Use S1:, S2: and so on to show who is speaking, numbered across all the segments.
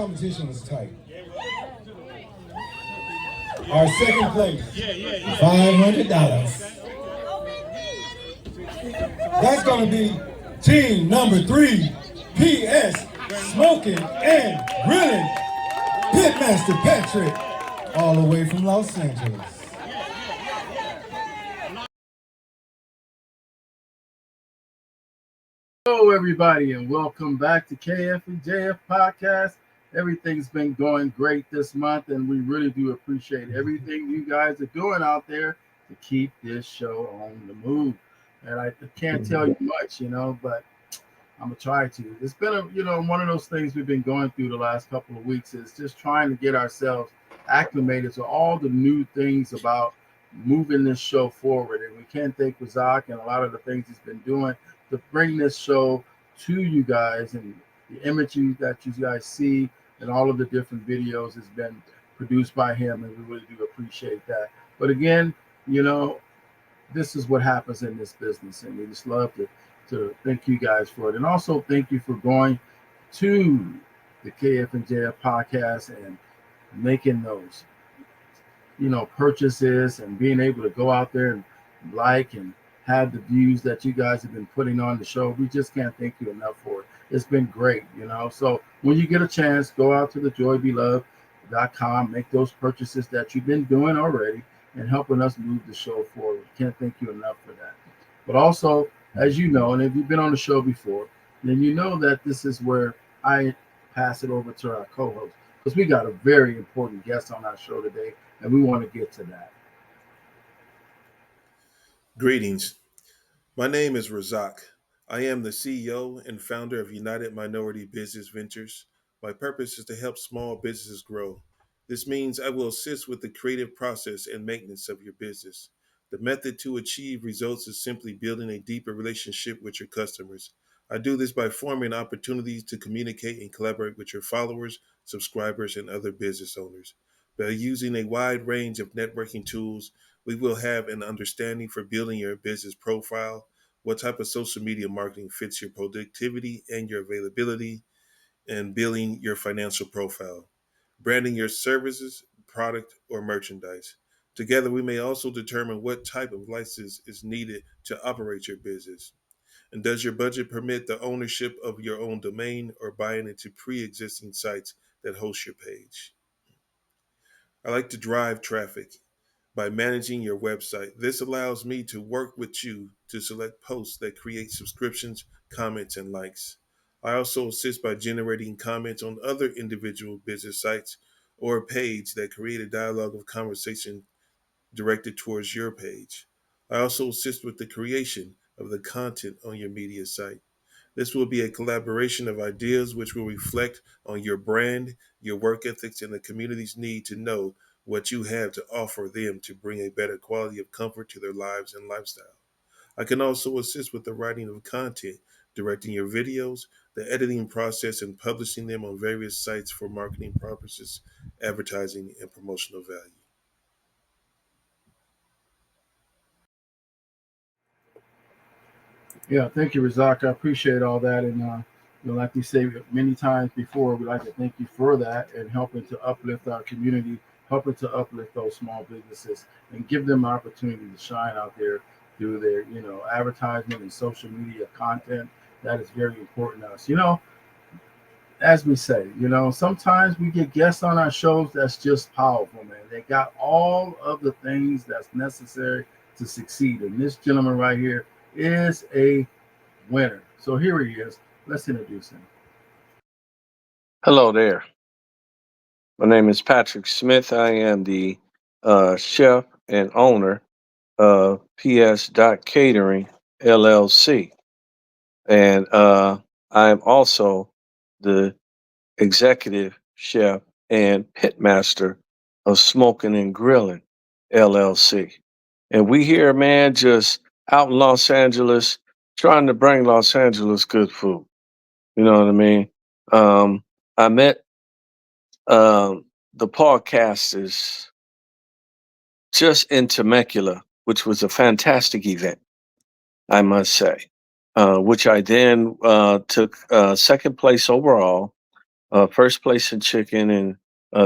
S1: competition was tight. Our second place, $500. That's going to be team number 3, PS Smoking and Grilling, Pitmaster Patrick, all the way from Los Angeles.
S2: Hello, everybody, and welcome back to KF&JF podcast. Everything's been going great this month, and we really do appreciate everything you guys are doing out there to keep this show on the move. And I can't tell you much, but I'm gonna try to. It's been one of those things we've been going through the last couple of weeks is just trying to get ourselves acclimated to all the new things about moving this show forward. And we can't thank Razak and a lot of the things he's been doing to bring this show to you guys, and the images that you guys see and all of the different videos has been produced by him, and we really do appreciate that. But again, this is what happens in this business, and we just love to thank you guys for it. And also thank you for going to the KF&JF podcast and making those purchases and being able to go out there and like and have the views that you guys have been putting on the show. We just can't thank you enough for it. It's been great, So when you get a chance, go out to the joybeloved.com, make those purchases that you've been doing already and helping us move the show forward. Can't thank you enough for that. But also, as you know, and if you've been on the show before, then you know that this is where I pass it over to our co-host, because we got a very important guest on our show today, and we want to get to that.
S3: Greetings. My name is Razak. I am the CEO and founder of United Minority Business Ventures. My purpose is to help small businesses grow. This means I will assist with the creative process and maintenance of your business. The method to achieve results is simply building a deeper relationship with your customers. I do this by forming opportunities to communicate and collaborate with your followers, subscribers, and other business owners. By using a wide range of networking tools, we will have an understanding for building your business profile, what type of social media marketing fits your productivity and your availability, and building your financial profile, branding your services, product, or merchandise. Together, we may also determine what type of license is needed to operate your business. And does your budget permit the ownership of your own domain or buying into pre-existing sites that host your page? I like to drive traffic by managing your website. This allows me to work with you to select posts that create subscriptions, comments, and likes. I also assist by generating comments on other individual business sites or a page that create a dialogue of conversation directed towards your page. I also assist with the creation of the content on your media site. This will be a collaboration of ideas which will reflect on your brand, your work ethics, and the community's need to know what you have to offer them to bring a better quality of comfort to their lives and lifestyle. I can also assist with the writing of content, directing your videos, the editing process, and publishing them on various sites for marketing purposes, advertising, and promotional value.
S2: Yeah, thank you, Razak. I appreciate all that. And, like we say many times before, we'd like to thank you for that and helping to uplift our community, helping to uplift those small businesses and give them an opportunity to shine out there through their, advertisement and social media content. That is very important to us. As we say, sometimes we get guests on our shows that's just powerful, man. They got all of the things that's necessary to succeed. And this gentleman right here is a winner. So here he is. Let's introduce him.
S4: Hello there. My name is Patrick Smith. I am the chef and owner of Catering LLC. And I am also the executive chef and pitmaster of SmokeNGrillin LLC. And we here, man, just out in Los Angeles, trying to bring Los Angeles good food. You know what I mean? I met the podcasters just in Temecula, which was a fantastic event, I must say, which I then took second place overall first place in chicken and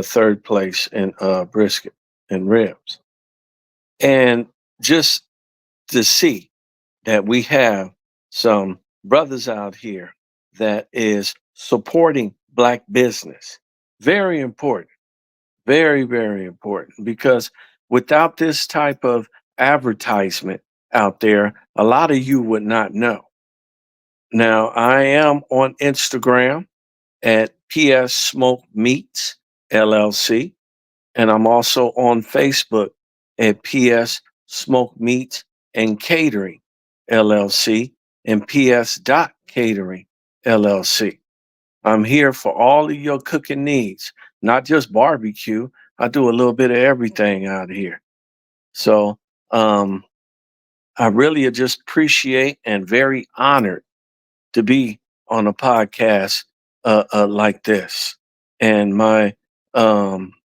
S4: third place in brisket and ribs. And just to see that we have some brothers out here that is supporting Black business. Very important. Very, very important, because without this type of advertisement out there, a lot of you would not know. Now, I am on Instagram at PS Smoke Meats LLC, and I'm also on Facebook at PS Smoke Meats and Catering LLC and PS Catering LLC. I'm here for all of your cooking needs, not just barbecue. I do a little bit of everything out here. So I really just appreciate and very honored to be on a podcast like this. And my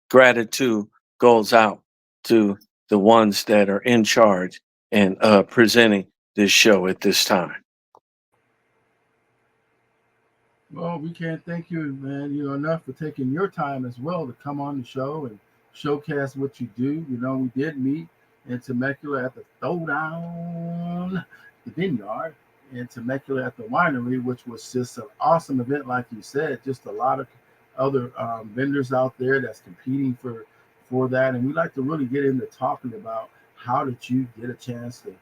S4: gratitude goes out to the ones that are in charge and presenting this show at this time.
S2: Well, we can't thank you, man, enough for taking your time as well to come on the show and showcase what you do. We did meet in Temecula at the Throwdown, the Vineyard, in Temecula at the winery, which was just an awesome event, like you said. Just a lot of other vendors out there that's competing for that, and we like to really get into talking about how did you get a chance to,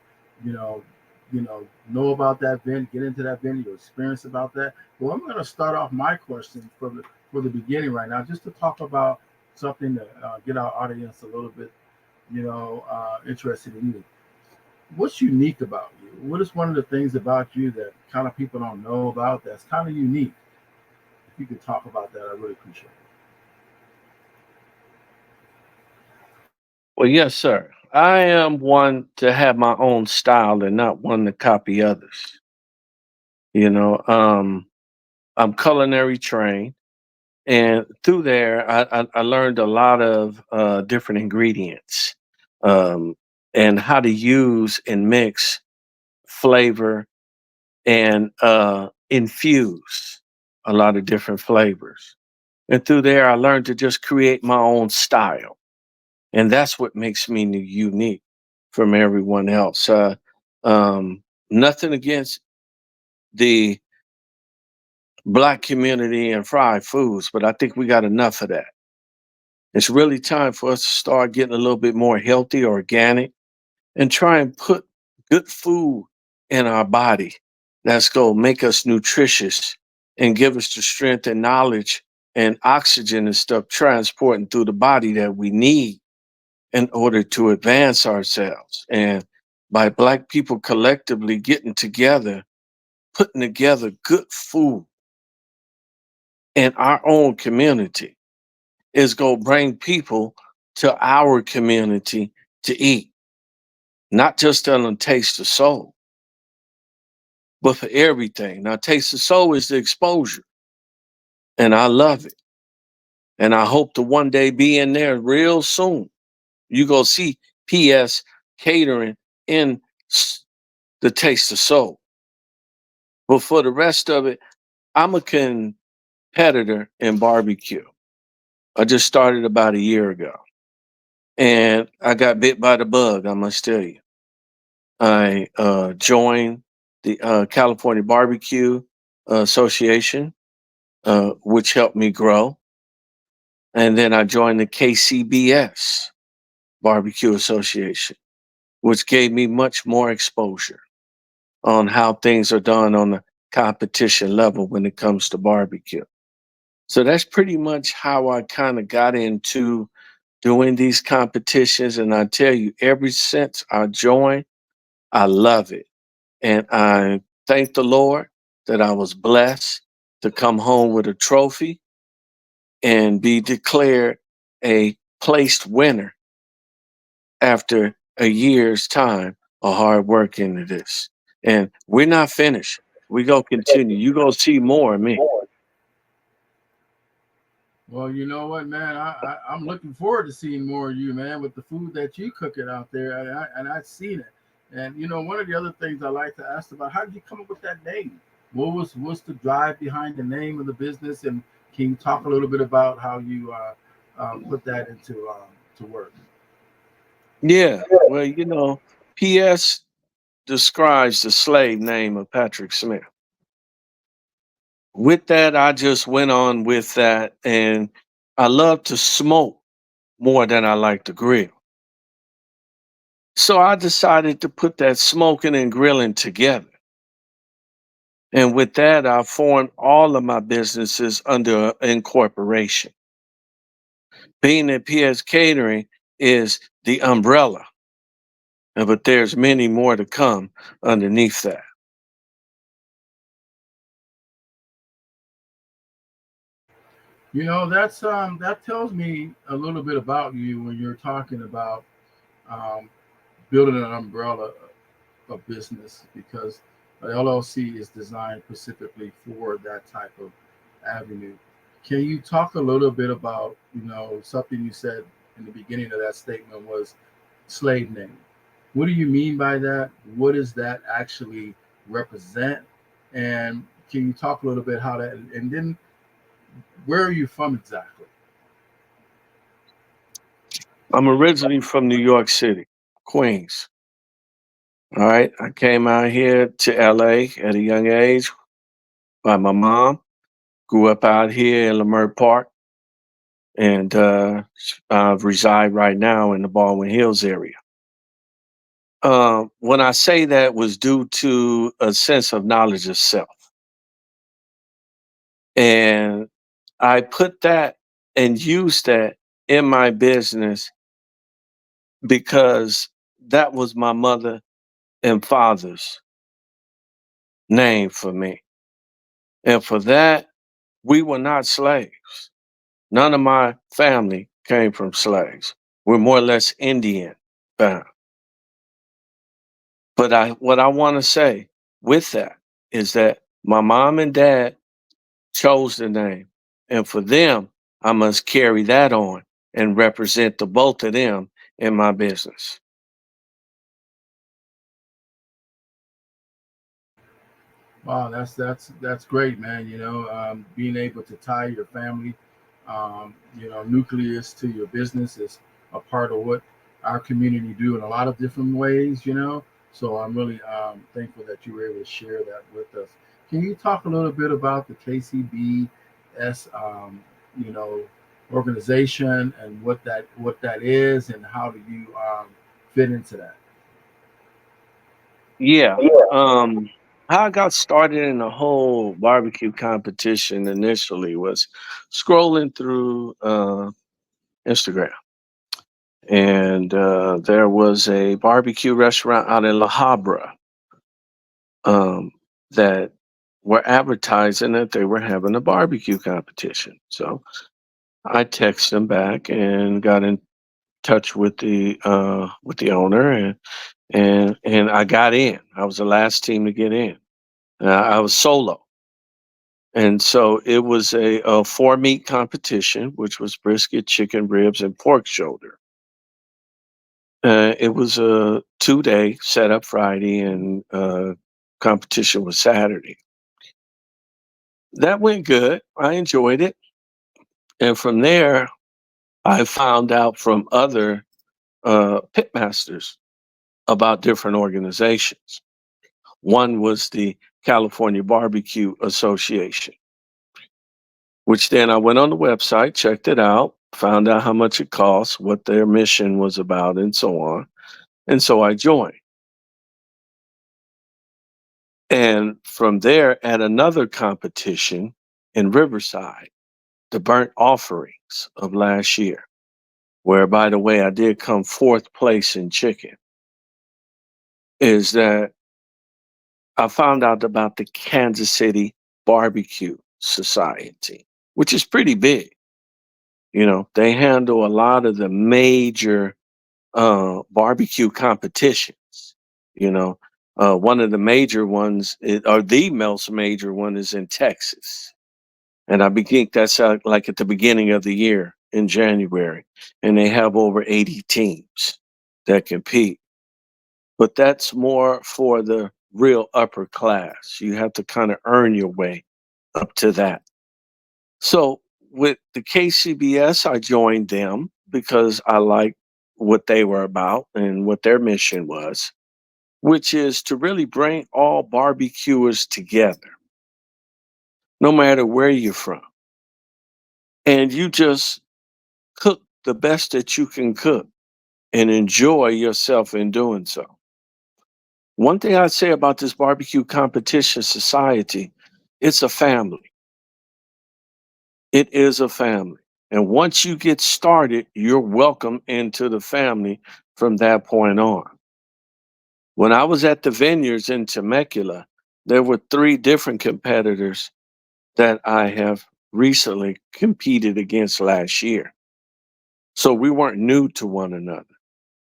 S2: know about that event, get into that event, your experience about that. Well, I'm going to start off my question for the beginning right now, just to talk about something to get our audience a little bit, interested in you. What's unique about you? What is one of the things about you that kind of people don't know about that's kind of unique? If you could talk about that, I really appreciate it.
S4: Well, yes, sir. I am one to have my own style and not one to copy others. I'm culinary trained, and through there, I learned a lot of different ingredients and how to use and mix flavor and infuse a lot of different flavors. And through there, I learned to just create my own style. And that's what makes me unique from everyone else. Nothing against the Black community and fried foods, but I think we got enough of that. It's really time for us to start getting a little bit more healthy, organic, and try and put good food in our body that's going to make us nutritious and give us the strength and knowledge and oxygen and stuff transporting through the body that we need in order to advance ourselves. And by Black people collectively getting together, putting together good food in our own community is going to bring people to our community to eat, not just on a taste of soul, but for everything. Now, taste of soul is the exposure, and I love it. And I hope to one day be in there real soon. You go see PS Catering in the taste of soul. But for the rest of it, I'm a competitor in barbecue. I just started about a year ago. And I got bit by the bug, I must tell you. I joined the California Barbecue Association, which helped me grow. And then I joined the KCBS Barbecue Association, which gave me much more exposure on how things are done on the competition level when it comes to barbecue. So that's pretty much how I kind of got into doing these competitions. And I tell you, ever since I joined, I love it. And I thank the Lord that I was blessed to come home with a trophy and be declared a placed winner after a year's time of hard work into this. And we're not finished. We gonna continue. You gonna see more of me.
S2: Well, you know what, man? I'm looking forward to seeing more of you, man, with the food that you cooking out there, and I've seen it. And one of the other things I like to ask about, how did you come up with that name? What's the drive behind the name of the business? And Can you talk a little bit about how you put that into to work?
S4: Yeah. Well, PS describes the slave name of Patrick Smith. With that, I just went on with that, and I love to smoke more than I like to grill. So I decided to put that smoking and grilling together. And with that, I formed all of my businesses under incorporation. Being that PS Catering is the umbrella, but there's many more to come underneath that.
S2: That's that tells me a little bit about you when you're talking about um, building an umbrella of business, because the LLC is designed specifically for that type of avenue. Can you talk a little bit about, something you said in the beginning of that statement was slave name? What do you mean by that? What does that actually represent? And can you talk a little bit how that, and then where are you from exactly?
S4: I'm originally from New York City, Queens. All right. I came out here to LA at a young age by my mom. Grew up out here in Leimert Park, and reside right now in the Baldwin Hills area. When I say that was due to a sense of knowledge of self. And I put that and used that in my business because that was my mother and father's name for me. And for that, we were not slaves. None of my family came from slaves. We're more or less Indian bound. But what I want to say with that is that my mom and dad chose the name. And for them, I must carry that on and represent the both of them in my business.
S2: Wow, that's great, man. Being able to tie your family, nucleus to your business is a part of what our community do in a lot of different ways. So I'm really thankful that you were able to share that with us. Can you talk a little bit about the KCBS, you know, organization and what that is, and how do you fit into that?
S4: Yeah. How I got started in the whole barbecue competition initially was scrolling through Instagram. And there was a barbecue restaurant out in La Habra um, that were advertising that they were having a barbecue competition. So I texted them back and got in touch with the owner, and I got in. I was the last team to get in. I was solo, and so it was a four meat competition, which was brisket, chicken ribs, and pork shoulder. It was a 2 day setup Friday, and competition was Saturday. That went good. I enjoyed it, and from there, I found out from other pitmasters about different organizations. One was the California Barbecue Association, which then I went on the website, checked it out, found out how much it costs, what their mission was about, and so on. And so I joined. And from there, at another competition in Riverside, the burnt offerings of last year, where, by the way, I did come fourth place in chicken, is that I found out about the Kansas City Barbecue Society, which is pretty big. They handle a lot of the major barbecue competitions. You know, one of the major ones, or the most major one, is in Texas, and I think that's like at the beginning of the year in January, and they have over 80 teams that compete. But that's more for the real upper class. You have to kind of earn your way up to that. So with the KCBS, I joined them because I liked what they were about and what their mission was, which is to really bring all barbecuers together, no matter where you're from. And you just cook the best that you can cook and enjoy yourself in doing so. One thing I'd say about this barbecue competition society, it's a family. It is a family. And once you get started, you're welcome into the family from that point on. When I was at the vineyards in Temecula, there were 3 different competitors that I have recently competed against last year. So we weren't new to one another,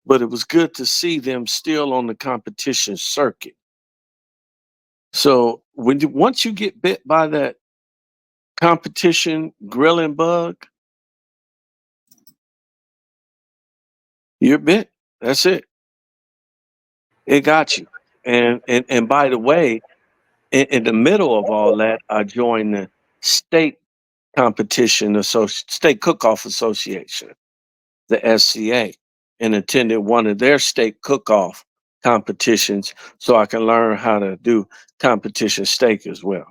S4: but it was good to see them still on the competition circuit. So once you get bit by that competition grilling bug, you're bit. That's it. It got you. And by the way, in the middle of all that, I joined the state state cook-off association, the SCA, and attended one of their state cook-off competitions so I can learn how to do competition steak as well.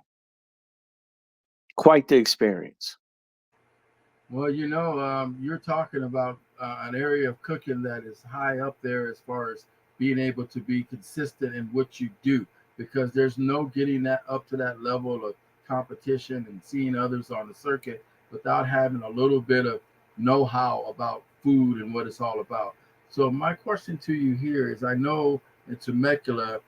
S4: Quite the experience.
S2: Well, you're talking about an area of cooking that is high up there as far as being able to be consistent in what you do, because there's no getting that up to that level of competition and seeing others on the circuit without having a little bit of know-how about food and what it's all about. So my question to you here is, I know in Temecula,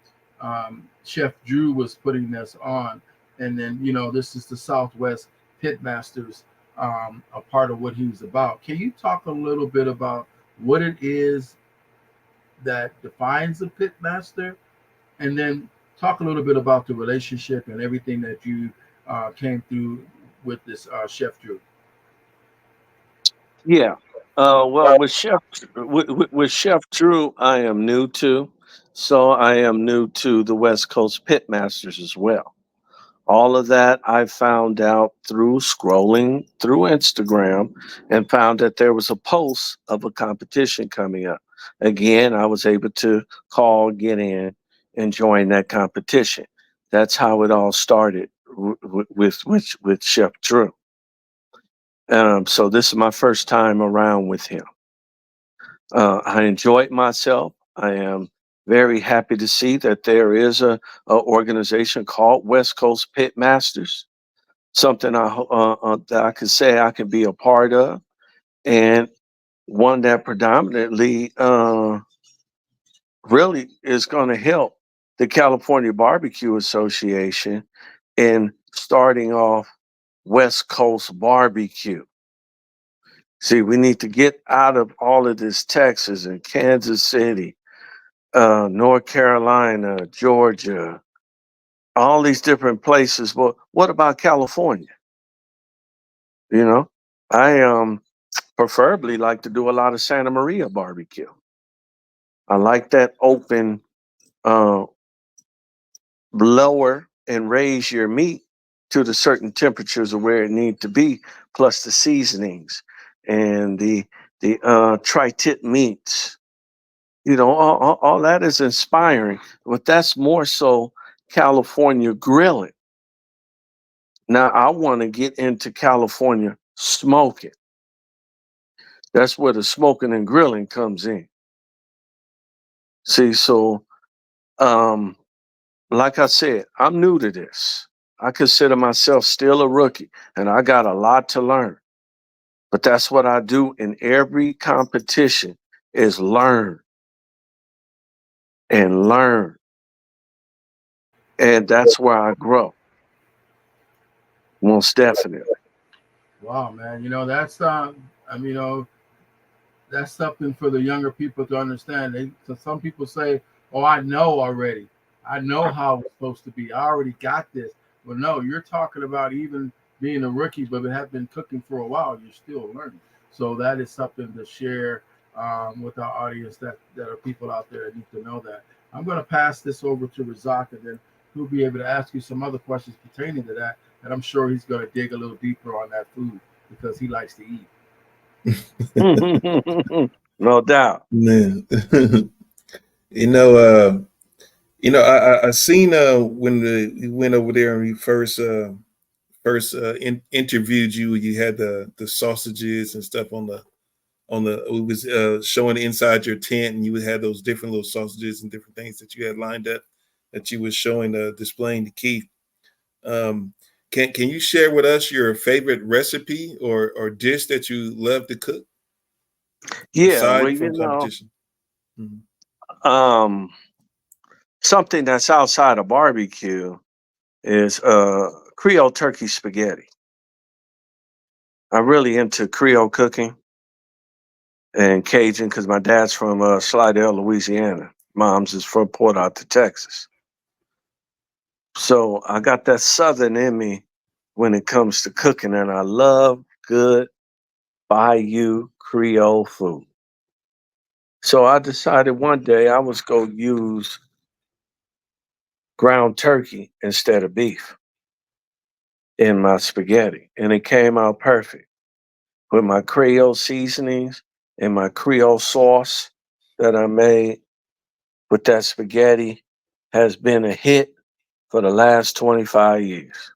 S2: Chef Drew was putting this on, and then, this is the Southwest Pitmasters, a part of what he was about. Can you talk a little bit about what it is that defines a pitmaster, and then talk a little bit about the relationship and everything that you came through with this Chef Drew?
S4: Yeah. Well, with Chef Drew, I am new to, so I am new to the West Coast Pitmasters as well. All of that I found out through scrolling through Instagram and found that there was a post of a competition coming up. Again, I was able to get in, and join that competition. That's how it all started with Chef Drew. So this is my first time around with him. I enjoyed myself. I am very happy to see that there is a organization called West Coast Pit Masters, something that I could say I can be a part of, and one that predominantly really is going to help the California Barbecue Association in starting off West Coast barbecue. See, we need to get out of all of this Texas and Kansas City, North Carolina, Georgia, all these different places. But what about California? I preferably like to do a lot of Santa Maria barbecue. I like that open, uh, lower and raise your meat to the certain temperatures of where it needs to be, plus the seasonings and the tri-tip meats. All that is inspiring, but that's more so California grilling. Now I want to get into California smoking. That's where the smoking and grilling comes in. See, so like I said, I'm new to this. I consider myself still a rookie, and I got a lot to learn. But that's what I do in every competition, is learn and learn. And that's where I grow. Most definitely.
S2: Wow, man. That's that's something for the younger people to understand. So some people say, "Oh, I know already. I know how it's supposed to be. I already got this." Well, no, you're talking about even being a rookie, but have been cooking for a while. You're still learning. So that is something to share with our audience, that are people out there that need to know that. I'm going to pass this over to Razak, and then he'll be able to ask you some other questions pertaining to that. And I'm sure he's going to dig a little deeper on that food. because he likes to eat.
S4: No doubt.
S3: Man. you know, I seen when we went over there and we first interviewed you. You had the sausages and stuff on the. It was showing inside your tent, and you had those different little sausages and different things that you had lined up that you was showing displaying to Keith. Um, can you share with us your favorite recipe or dish that you love to cook
S4: Yeah, well,
S3: aside from competition? Mhm.
S4: um, something that's outside of barbecue is Creole turkey spaghetti. I'm really into Creole cooking and Cajun because my dad's from Slidell, Louisiana. Mom's is from Port Arthur, Texas. So I got that Southern in me when it comes to cooking, and I love good Bayou Creole food. So I decided one day I was going to use ground turkey instead of beef in my spaghetti, and it came out perfect with my Creole seasonings and my Creole sauce that I made with that spaghetti has been a hit for the last 25 years.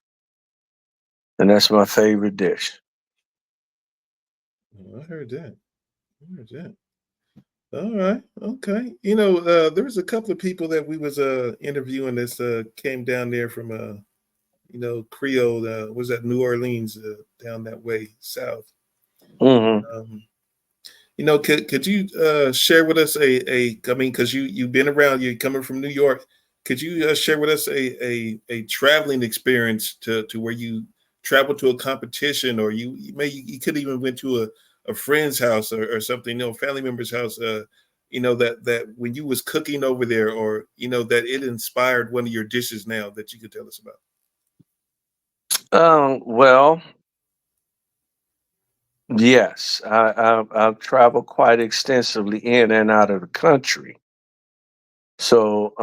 S4: And that's my favorite dish.
S3: Oh, I heard that. I heard that. All right. Okay. There was a couple of people that we was interviewing this came down there from Creole, was that New Orleans, down that way south.
S4: Hmm.
S3: Um, could you share with us I mean, because you've been around, you're coming from New York. Could you share with us a traveling experience to where you traveled to a competition, or you could even went to a friend's house or something, family member's house, that when you was cooking over there, or that it inspired one of your dishes now that you could tell us about.
S4: Well, yes, I've traveled quite extensively in and out of the country. So,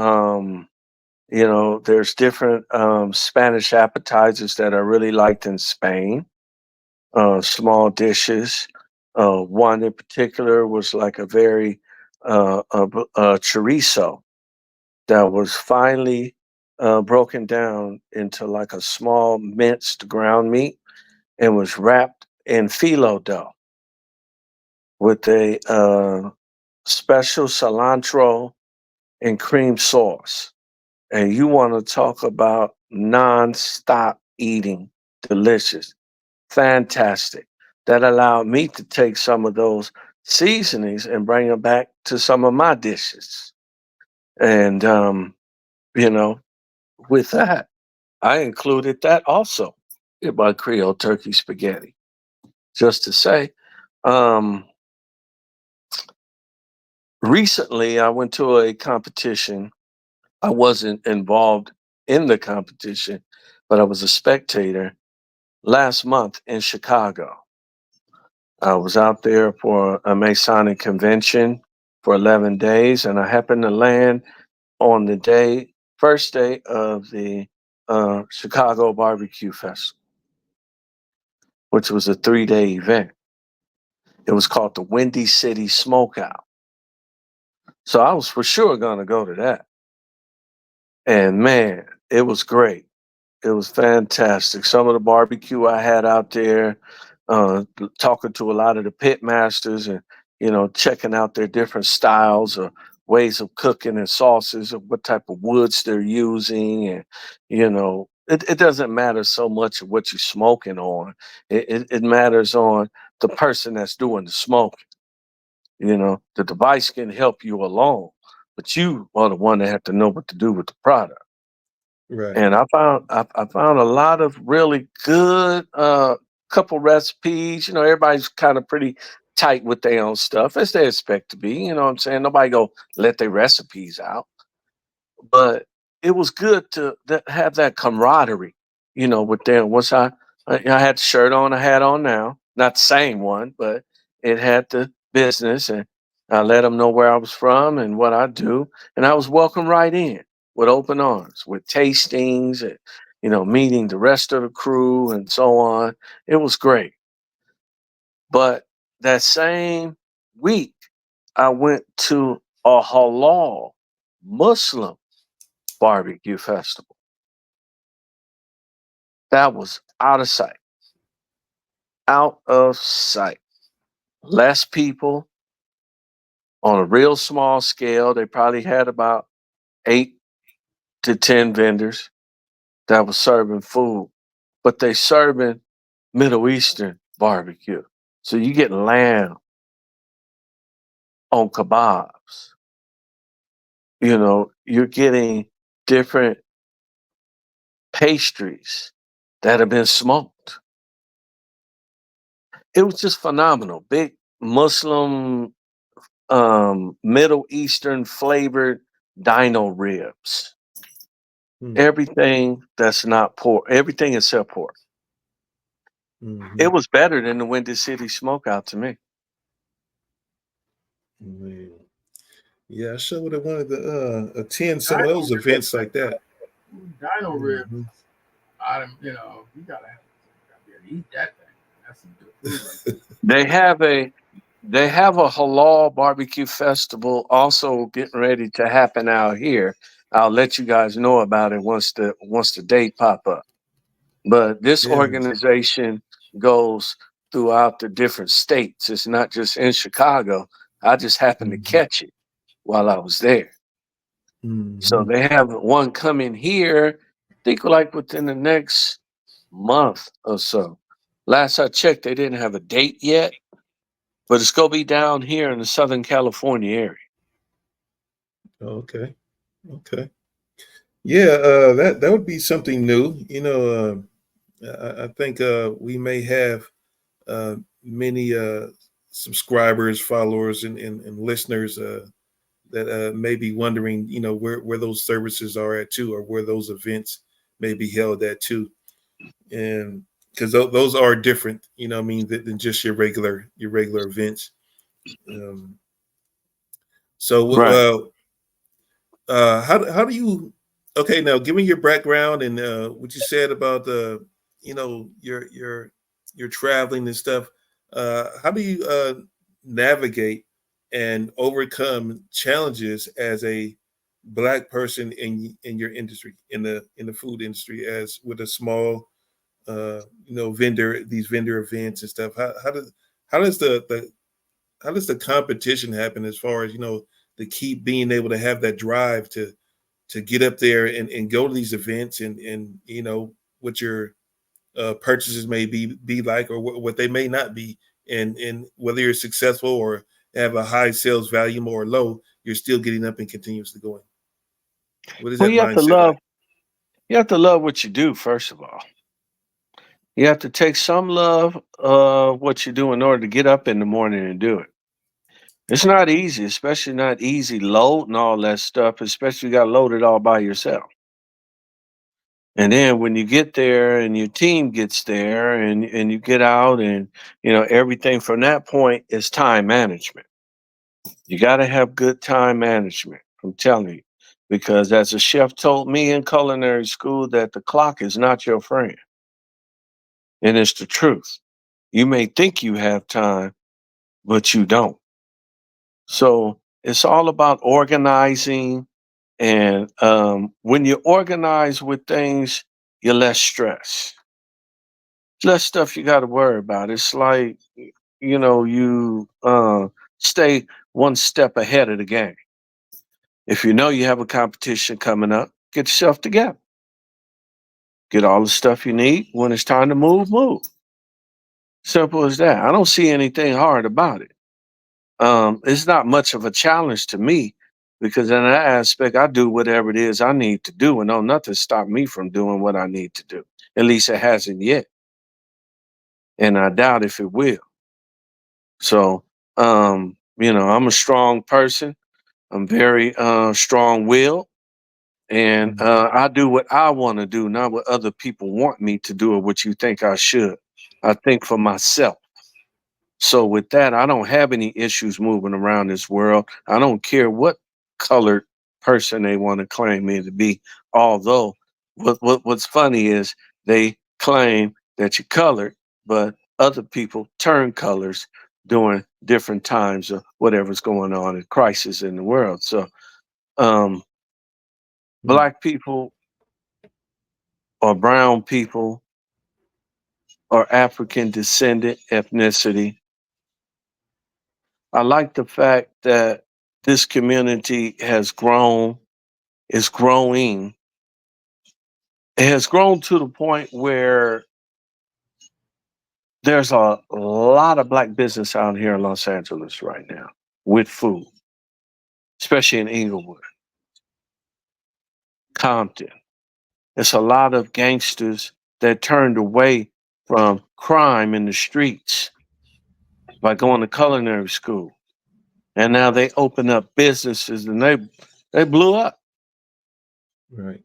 S4: there's different Spanish appetizers that I really liked in Spain, small dishes. One in particular was like a very chorizo that was finely broken down into like a small minced ground meat and was wrapped in phyllo dough with a special cilantro and cream sauce. And you want to talk about non-stop eating, delicious, fantastic. That allowed me to take some of those seasonings and bring them back to some of my dishes. And, you know, with that, I included that also in my Creole turkey spaghetti. Just to say, um, recently I went to a competition. I wasn't involved in the competition, but I was a spectator last month in Chicago. I was out there for a Masonic convention for 11 days, and I happened to land on the first day of the Chicago Barbecue Festival, which was a 3-day event. It was called the Windy City Smokeout. So I was for sure going to go to that. And man, it was great. It was fantastic. Some of the barbecue I had out there, talking to a lot of the pit masters and, checking out their different styles or ways of cooking and sauces or what type of woods they're using. And, it doesn't matter so much of what you're smoking on. It matters on the person that's doing the smoking. The device can help you along, but you are the one that have to know what to do with the product.
S3: Right.
S4: And I found a lot of really good couple recipes. Everybody's kind of pretty tight with their own stuff as they expect to be. You know what I'm saying? Nobody go let their recipes out. But it was good to have that camaraderie, with them. I had the shirt on I had on now, not the same one, but it had the business, and I let them know where I was from and what I do, and I was welcomed right in with open arms, with tastings, and meeting the rest of the crew and so on. It was great. But that same week, I went to a halal Muslim barbecue festival. That was out of sight. Out of sight. Less people on a real small scale. They probably had about 8 to 10 vendors that was serving food, but they serving Middle Eastern barbecue. So you get lamb on kebabs. You know, you're getting different pastries that have been smoked. It was just phenomenal. Big Muslim, Middle Eastern flavored dino ribs.
S3: Hmm.
S4: Everything that's not pork, everything except pork.
S3: Mhm.
S4: It was better than the Windy City Smokeout to me.
S3: Man. Yeah, I sure would have wanted to attend some of
S2: Dino
S3: those
S2: ribs,
S3: events like that.
S2: dino ribs.
S3: Mhm.
S2: You gotta be able to eat that thing. That's some good food right
S4: They have a they have a halal barbecue festival also getting ready to happen out here. I'll let you guys know about it once the date pop up. But this
S3: Yeah.
S4: organization goes throughout the different states. It's not just in Chicago. I just happened to
S3: Mhm.
S4: catch it while I was there. So
S3: Mhm.
S4: they have one coming here, I think like within the next month or so. Last I checked, they didn't have a date yet, but it's gonna be down here in the Southern California area.
S3: Okay. Okay. Yeah, that would be something new. I think we may have many subscribers, followers, and listeners that may be wondering, where those services are at too, or where those events may be held at too, and because those are different, I mean, than just your regular events. Um,
S4: Right.
S3: so, how do you? Okay, now given your background and what you said about your traveling and stuff, how do you navigate and overcome challenges as a black person in your industry, in the food industry, as with a small these vendor events and stuff? How does how does the competition happen, as far as to keep being able to have that drive to get up there and go to these events, and what your purchases may be like, or what they may not be, and whether you're successful or have a high sales volume or low, you're still getting up and continuously going. What is
S4: Well,
S3: that mindset like?
S4: you have to love what you do, first of all. You have to take some love of what you do in order to get up in the morning and do it. It's not easy, especially not easy loading all that stuff, especially you got to load it all by yourself. And then when you get there and your team gets there and you get out and everything from that point is time management. You got to have good time management. I'm telling you, because as a chef told me in culinary school, that the clock is not your friend, and it's the truth. You may think you have time, but you don't. So it's all about organizing. And when you organize with things, you're less stressed. Less stuff you got to worry about. It's like, you stay one step ahead of the game. If you know you have a competition coming up, get yourself together. Get all the stuff you need. When it's time to move, move. Simple as that. I don't see anything hard about it. It's not much of a challenge to me, because in that aspect, I do whatever it is I need to do, and don't nothing stop me from doing what I need to do. At least it hasn't yet, and I doubt if it will. So, I'm a strong person. I'm very strong-willed, and
S3: Mhm.
S4: I do what I want to do, not what other people want me to do or what you think I should. I think for myself. So with that, I don't have any issues moving around this world. I don't care what colored person they want to claim me to be. Although what's funny is they claim that you're colored, but other people turn colors during different times of whatever's going on in crisis in the world. So Black people or brown people or African descendant ethnicity, I like the fact that this community has grown, is growing. It has grown to the point where there's a lot of Black business out here in Los Angeles right now with food, especially in Inglewood, Compton. It's a lot of gangsters that turned away from crime in the streets by going to culinary school. And now they open up businesses and they blew up.
S3: Right.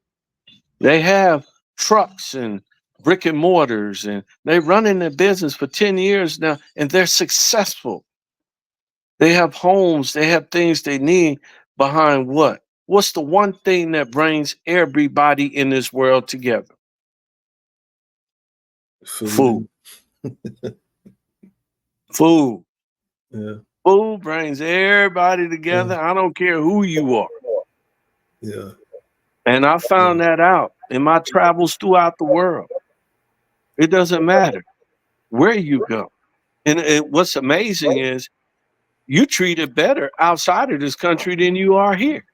S4: They have trucks and brick and mortars and they're running their business for 10 years now and they're successful. They have homes, they have things they need behind what? What's the one thing that brings everybody in this world together? Food. Food.
S3: Yeah.
S4: Food brings everybody together. I don't care who you are.
S3: Yeah.
S4: And I found that out in my travels throughout the world. It doesn't matter where you go. And what's amazing is you treated better outside of this country than you are here.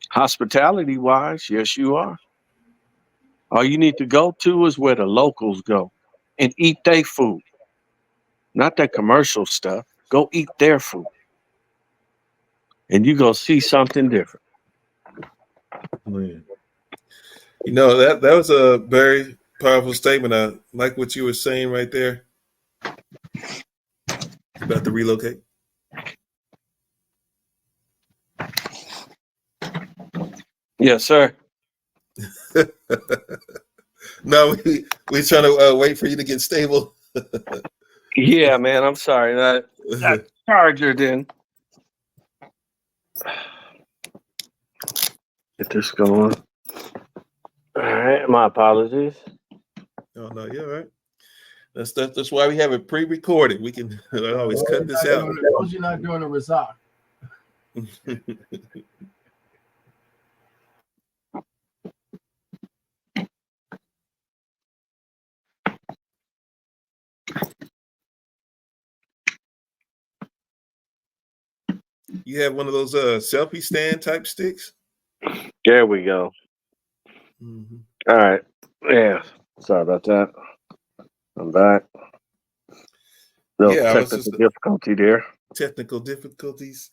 S4: Hospitality wise, yes, you are. All you need to go to is where the locals go and eat their food, not that commercial stuff. Go eat their food. And you go see something different.
S3: Man. You know, that was a very powerful statement. I like what you were saying right there about the relocate.
S4: Yes, sir.
S3: No, we trying to wait for you to get stable.
S4: Yeah, man. I'm sorry. That charger didn't get this going. All right. My apologies.
S3: Oh no, you're all right. That's why we have it pre-recorded. We can always cut this out.
S2: You're not doing a Razak.
S3: You have one of those selfie stand type sticks?
S4: There we go.
S3: Mm-hmm.
S4: All right. Yeah. Sorry about that. I'm back.
S3: Yeah,
S4: technical difficulty there.
S3: Technical difficulties.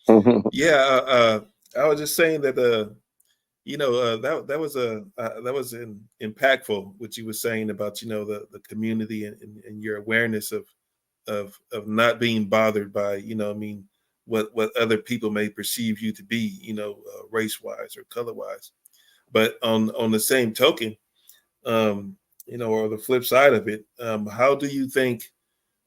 S4: Mhm.
S3: Yeah, I was just saying that you know that was impactful what you were saying about the community and your awareness of not being bothered by what other people may perceive you to be race wise or color wise. But on the same token, or the flip side of it, how do you think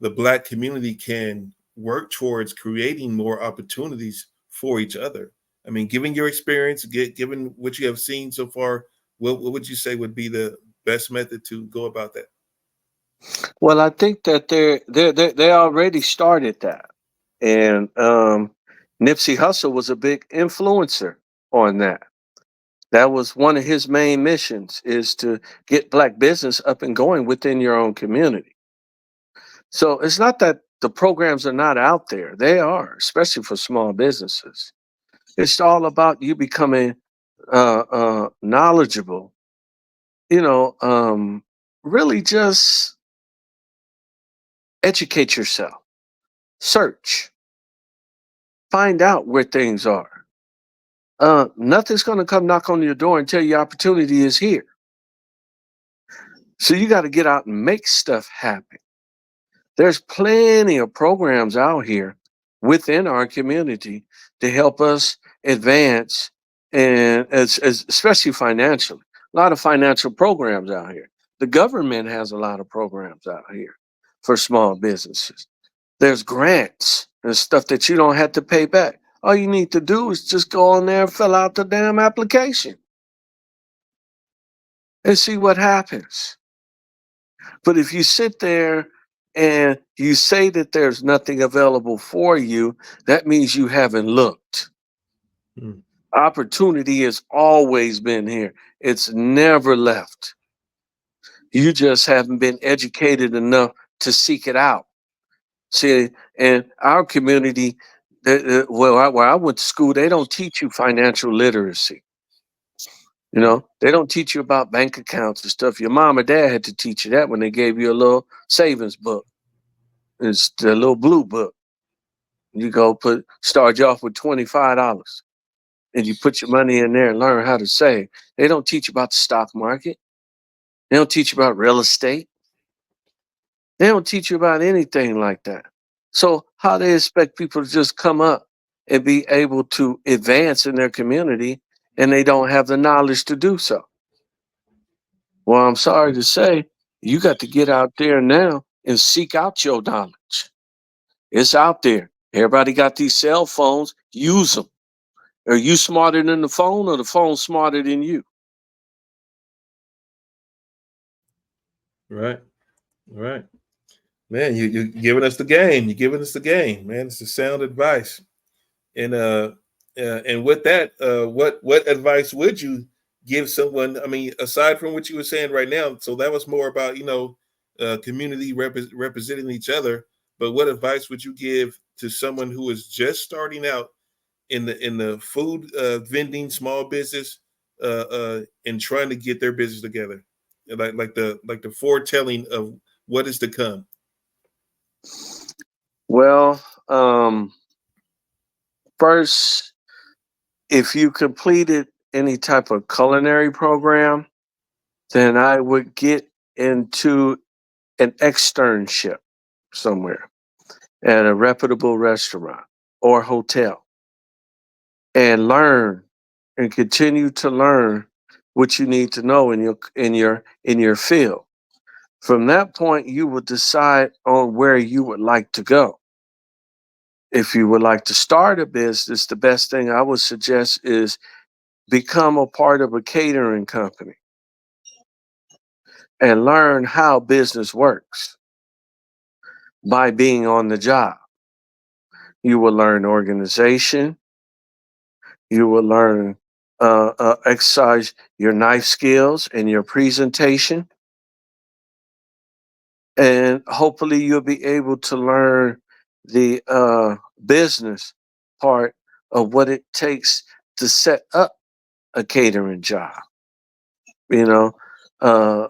S3: the Black community can work towards creating more opportunities for each other? I mean, given your experience, given what you have seen so far, what would you say would be the best method to go about that?
S4: Well, I think that they already started that, and Nipsey Hussle was a big influencer on that. That was one of his main missions, is to get Black business up and going within your own community. So it's not that the programs are not out there. They are, especially for small businesses. It's all about you becoming knowledgeable, really just educate yourself, search, find out where things are. Nothing's going to come knock on your door and tell you opportunity is here. So you got to get out and make stuff happen. There's plenty of programs out here within our community to help us advance, and especially financially. A lot of financial programs out here. The government has a lot of programs out here for small businesses. There's grants and stuff that you don't have to pay back. All you need to do is just go on there and fill out the damn application and see what happens. But if you sit there and you say that there's nothing available for you, that means you haven't looked.
S3: Mm.
S4: Opportunity has always been here. It's never left. You just haven't been educated enough to seek it out. See, in our community, where I went to school, they don't teach you financial literacy. You know, they don't teach you about bank accounts and stuff. Your mom or dad had to teach you that when they gave you a little savings book. It's the little blue book. You go start you off with $25 and you put your money in there and learn how to save. They don't teach you about the stock market. They don't teach you about real estate. They don't teach you about anything like that. So how they expect people to just come up and be able to advance in their community and they don't have the knowledge to do so? Well, I'm sorry to say, you got to get out there now and seek out your knowledge. It's out there. Everybody got these cell phones. Use them. Are you smarter than the phone or the phone smarter than you?
S3: Right. Right. Man, you're giving us the game. You're giving us the game, man. It's a sound advice. And with that, what advice would you give someone? I mean, aside from what you were saying right now, so that was more about community representing each other. But what advice would you give to someone who is just starting out in the food vending small business and trying to get their business together, like the foretelling of what is to come?
S4: Well, first, if you completed any type of culinary program, then I would get into an externship somewhere at a reputable restaurant or hotel and learn and continue to learn what you need to know in your field. From that point, you would decide on where you would like to go. If you would like to start a business, the best thing I would suggest is become a part of a catering company and learn how business works by being on the job. You will learn organization. You will learn exercise your knife skills and your presentation. And hopefully you'll be able to learn the business part of what it takes to set up a catering job. You know, uh,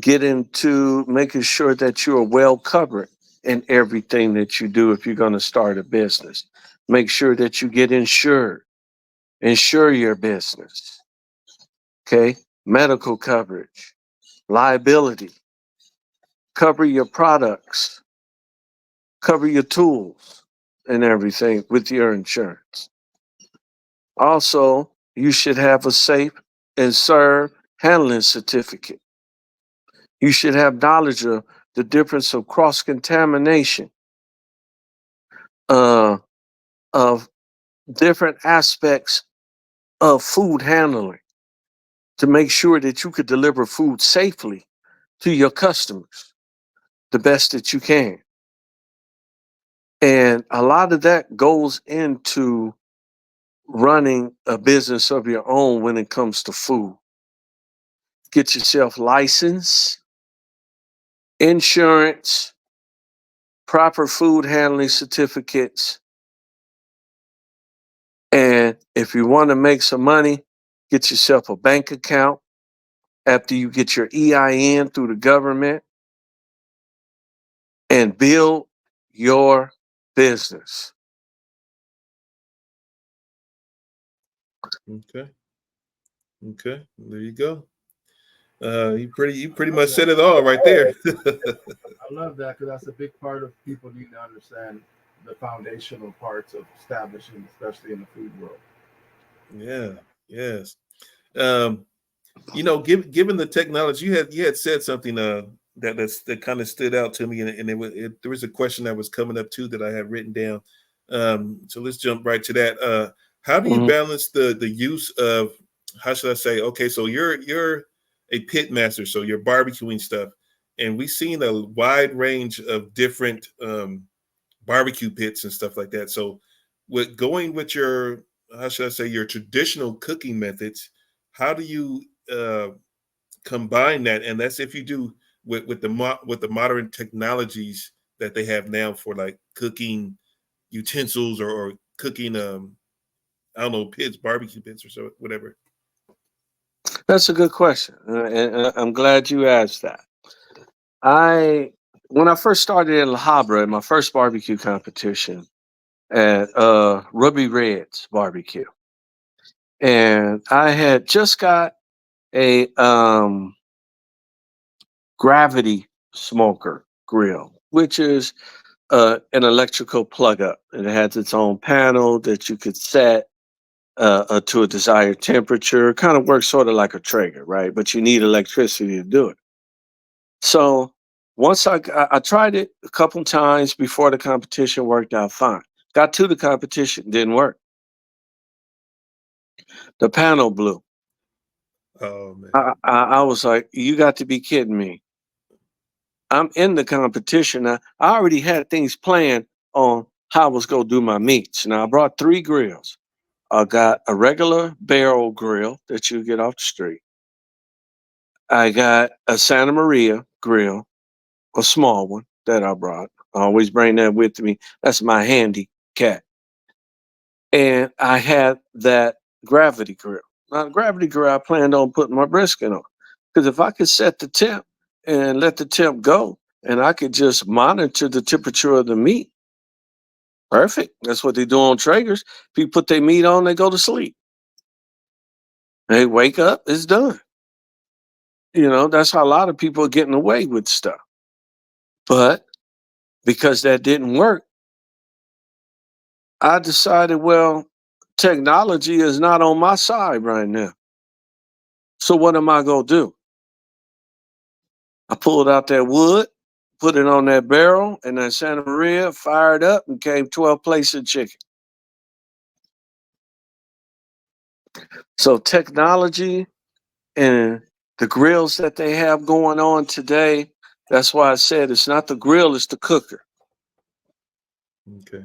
S4: get into making sure that you are well covered in everything that you do if you're going to start a business. Make sure that you get insured. Insure your business. Okay? Medical coverage, liability, cover your products, cover your tools and everything with your insurance. Also, you should have a safe and serve handling certificate. You should have knowledge of the difference of cross contamination, uh, of different aspects of food handling to make sure that you could deliver food safely to your customers the best that you can. And a lot of that goes into running a business of your own when it comes to food. Get yourself licensed, insurance, proper food handling certificates. And if you want to make some money, get yourself a bank account after you get your EIN through the government and build your business.
S3: Okay. Okay. There you go. You pretty much said it all right there.
S2: I love that because that's a big part of people need to understand the foundational parts of establishing, especially in the food world.
S3: Yeah. Yes. Um, given the technology, you had said something that kind of stood out to me, and there was a question that was coming up too that I had written down. So let's jump right to that. How do you
S4: Mhm.
S3: balance the use of, how should I say? Okay, so you're a pit master, so you're barbecuing stuff. and we've seen a wide range of different barbecue pits and stuff like that. So with going with your, how should I say, your traditional cooking methods, how do you combine that? And that's if you do with the modern technologies that they have now for like cooking utensils or cooking I don't know, pits, barbecue pits or so whatever.
S4: That's a good question, and I'm glad you asked that. I When I first started in La Habra in my first barbecue competition at Ruby Red's Barbecue, and I had just got a gravity smoker grill, which is an electrical plug up, and it has its own panel that you could set to a desired temperature. Kind of works sort of like a Traeger, right? But you need electricity to do it. So once I tried it a couple times before the competition, worked out fine. Got to the competition, didn't work. The panel blew.
S3: Oh man.
S4: I was like, you got to be kidding me. I'm in the competition. I already had things planned on how I was going to do my meats. Now, I brought 3 grills. I got a regular barrel grill that you get off the street. I got a Santa Maria grill, a small one that I brought. I always bring that with me. That's my handy cat. And I had that gravity grill. Now, the gravity grill, I planned on putting my brisket on. Because if I could set the temp and let the temp go, and I could just monitor the temperature of the meat, perfect. That's what they do on Traegers. People put their meat on, they go to sleep. They wake up, it's done. That's how a lot of people are getting away with stuff. But because that didn't work, I decided, well, technology is not on my side right now. So what am I going to do? I pulled out that wood, put it on that barrel, and that Santa Maria, fired up, and came 12 plates of chicken. So technology and the grills that they have going on today, that's why I said it's not the grill, it's the cooker.
S3: Okay.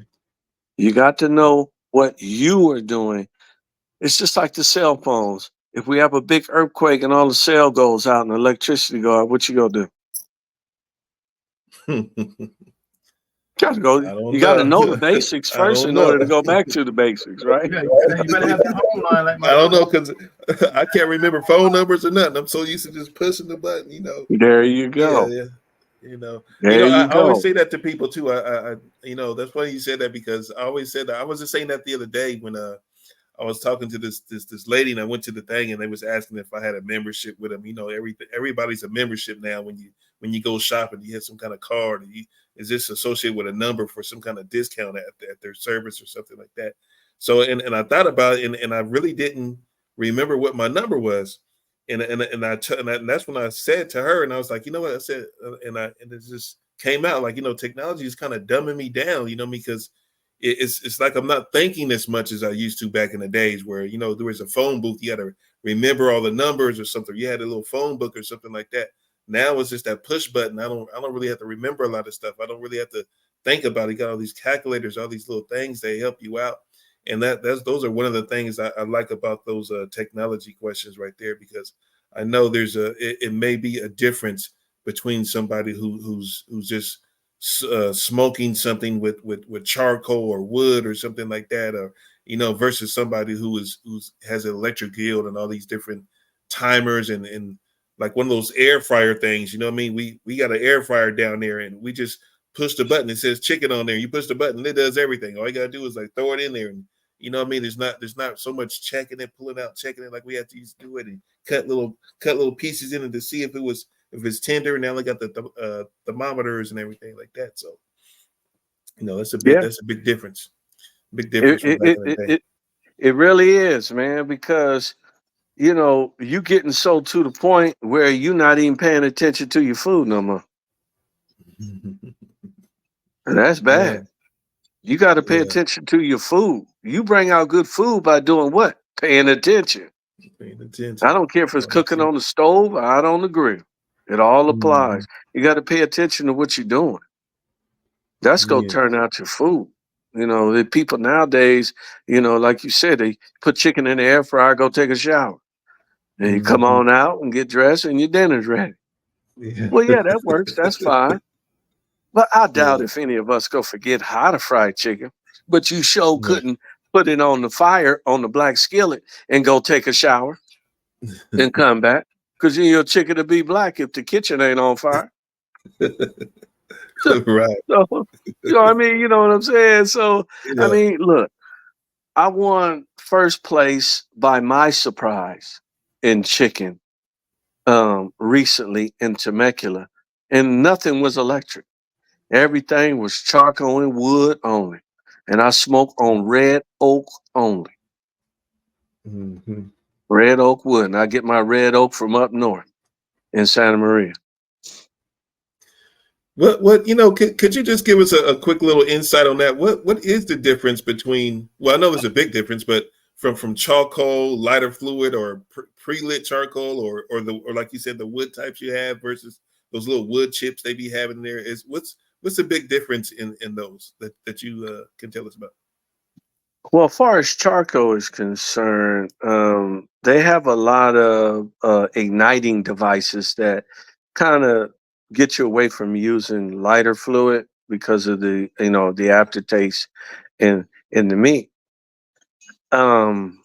S4: You got to know what you are doing. It's just like the cell phones. If we have a big earthquake and all the cell goes out and the electricity goes out, what you gonna do? You gotta know the basics first in order to go back to the basics, right?
S2: Yeah, you better have your home line like my
S3: I don't know, because I can't remember phone numbers or nothing. I'm so used to just pushing the button,
S4: There you go.
S3: Yeah.
S4: There you
S3: I always
S4: go.
S3: say that to people too. I that's funny you said that, because I always said that. I was just saying that the other day when I was talking to this lady, and I went to the thing, and they was asking if I had a membership with them. Everybody's a membership now. When you go shopping, you have some kind of card. Is this associated with a number for some kind of discount at their service or something like that? So and I thought about it, and I really didn't remember what my number was, and that's when I said to her, and I was like, you know what I said, and it just came out like, technology is kind of dumbing me down, because it's like I'm not thinking as much as I used to back in the days where, there was a phone booth. You had to remember all the numbers or something. You had a little phone book or something like that. Now it's just that push button. I don't really have to remember a lot of stuff. I don't really have to think about it. You got all these calculators, all these little things, they help you out. And those are one of the things I like about those technology questions right there, because I know it may be a difference between somebody who's just smoking something with charcoal or wood or something like that, or versus somebody who has an electric grill and all these different timers and like one of those air fryer things. You know what I mean? We got an air fryer down there, and we just push the button. It says chicken on there. You push the button, it does everything. All you gotta do is like throw it in there, and you know what I mean? There's not so much checking it, pulling out, checking it like we have to used to do it, and cut little pieces in it to see if it's tender. Now they got the thermometers and everything like that. So, that's a big difference. Big difference from back in the day.
S4: It really is, man, because you getting so to the point where you're not even paying attention to your food no more. And that's bad.
S3: Yeah.
S4: You got to pay attention to your food. You bring out good food by doing what? Paying attention.
S3: Paying attention.
S4: I don't care if it's cooking on the stove or out on the grill. It all
S3: Mhm.
S4: applies. You got to pay attention to what you're doing. That's going to
S3: Yeah.
S4: turn out your food. You know, the people nowadays, you know, like you said, they put chicken in the air fryer, go take a shower. And you come
S3: Mhm.
S4: on out and get dressed and your dinner's ready.
S3: Yeah.
S4: Well, yeah, that works. That's fine. But I doubt
S3: Yeah.
S4: if any of us go forget how to fry chicken. But you sure
S3: Right.
S4: couldn't put it on the fire on the black skillet and go take a shower and come back. Because your chicken will be black if the kitchen ain't on fire. So,
S3: Right.
S4: you know what I mean? You know what I'm saying? So, I
S3: Yeah.
S4: mean, look, I won first place by my surprise in chicken recently in Temecula, and nothing was electric. Everything was charcoal and wood only. And I smoke on red oak only.
S3: Mhm.
S4: Red oak wood. And I get my red oak from up north in Santa Maria.
S3: What could you just give us a quick little insight on that? What is the difference between, well, I know there's a big difference, but from charcoal, lighter fluid, or pre-lit charcoal, or like you said, the wood types you have versus those little wood chips they be having there, is what's the big difference in those that you can tell us about?
S4: Well, as far as charcoal is concerned, they have a lot of igniting devices that kind of get you away from using lighter fluid because of the aftertaste in the meat. Um,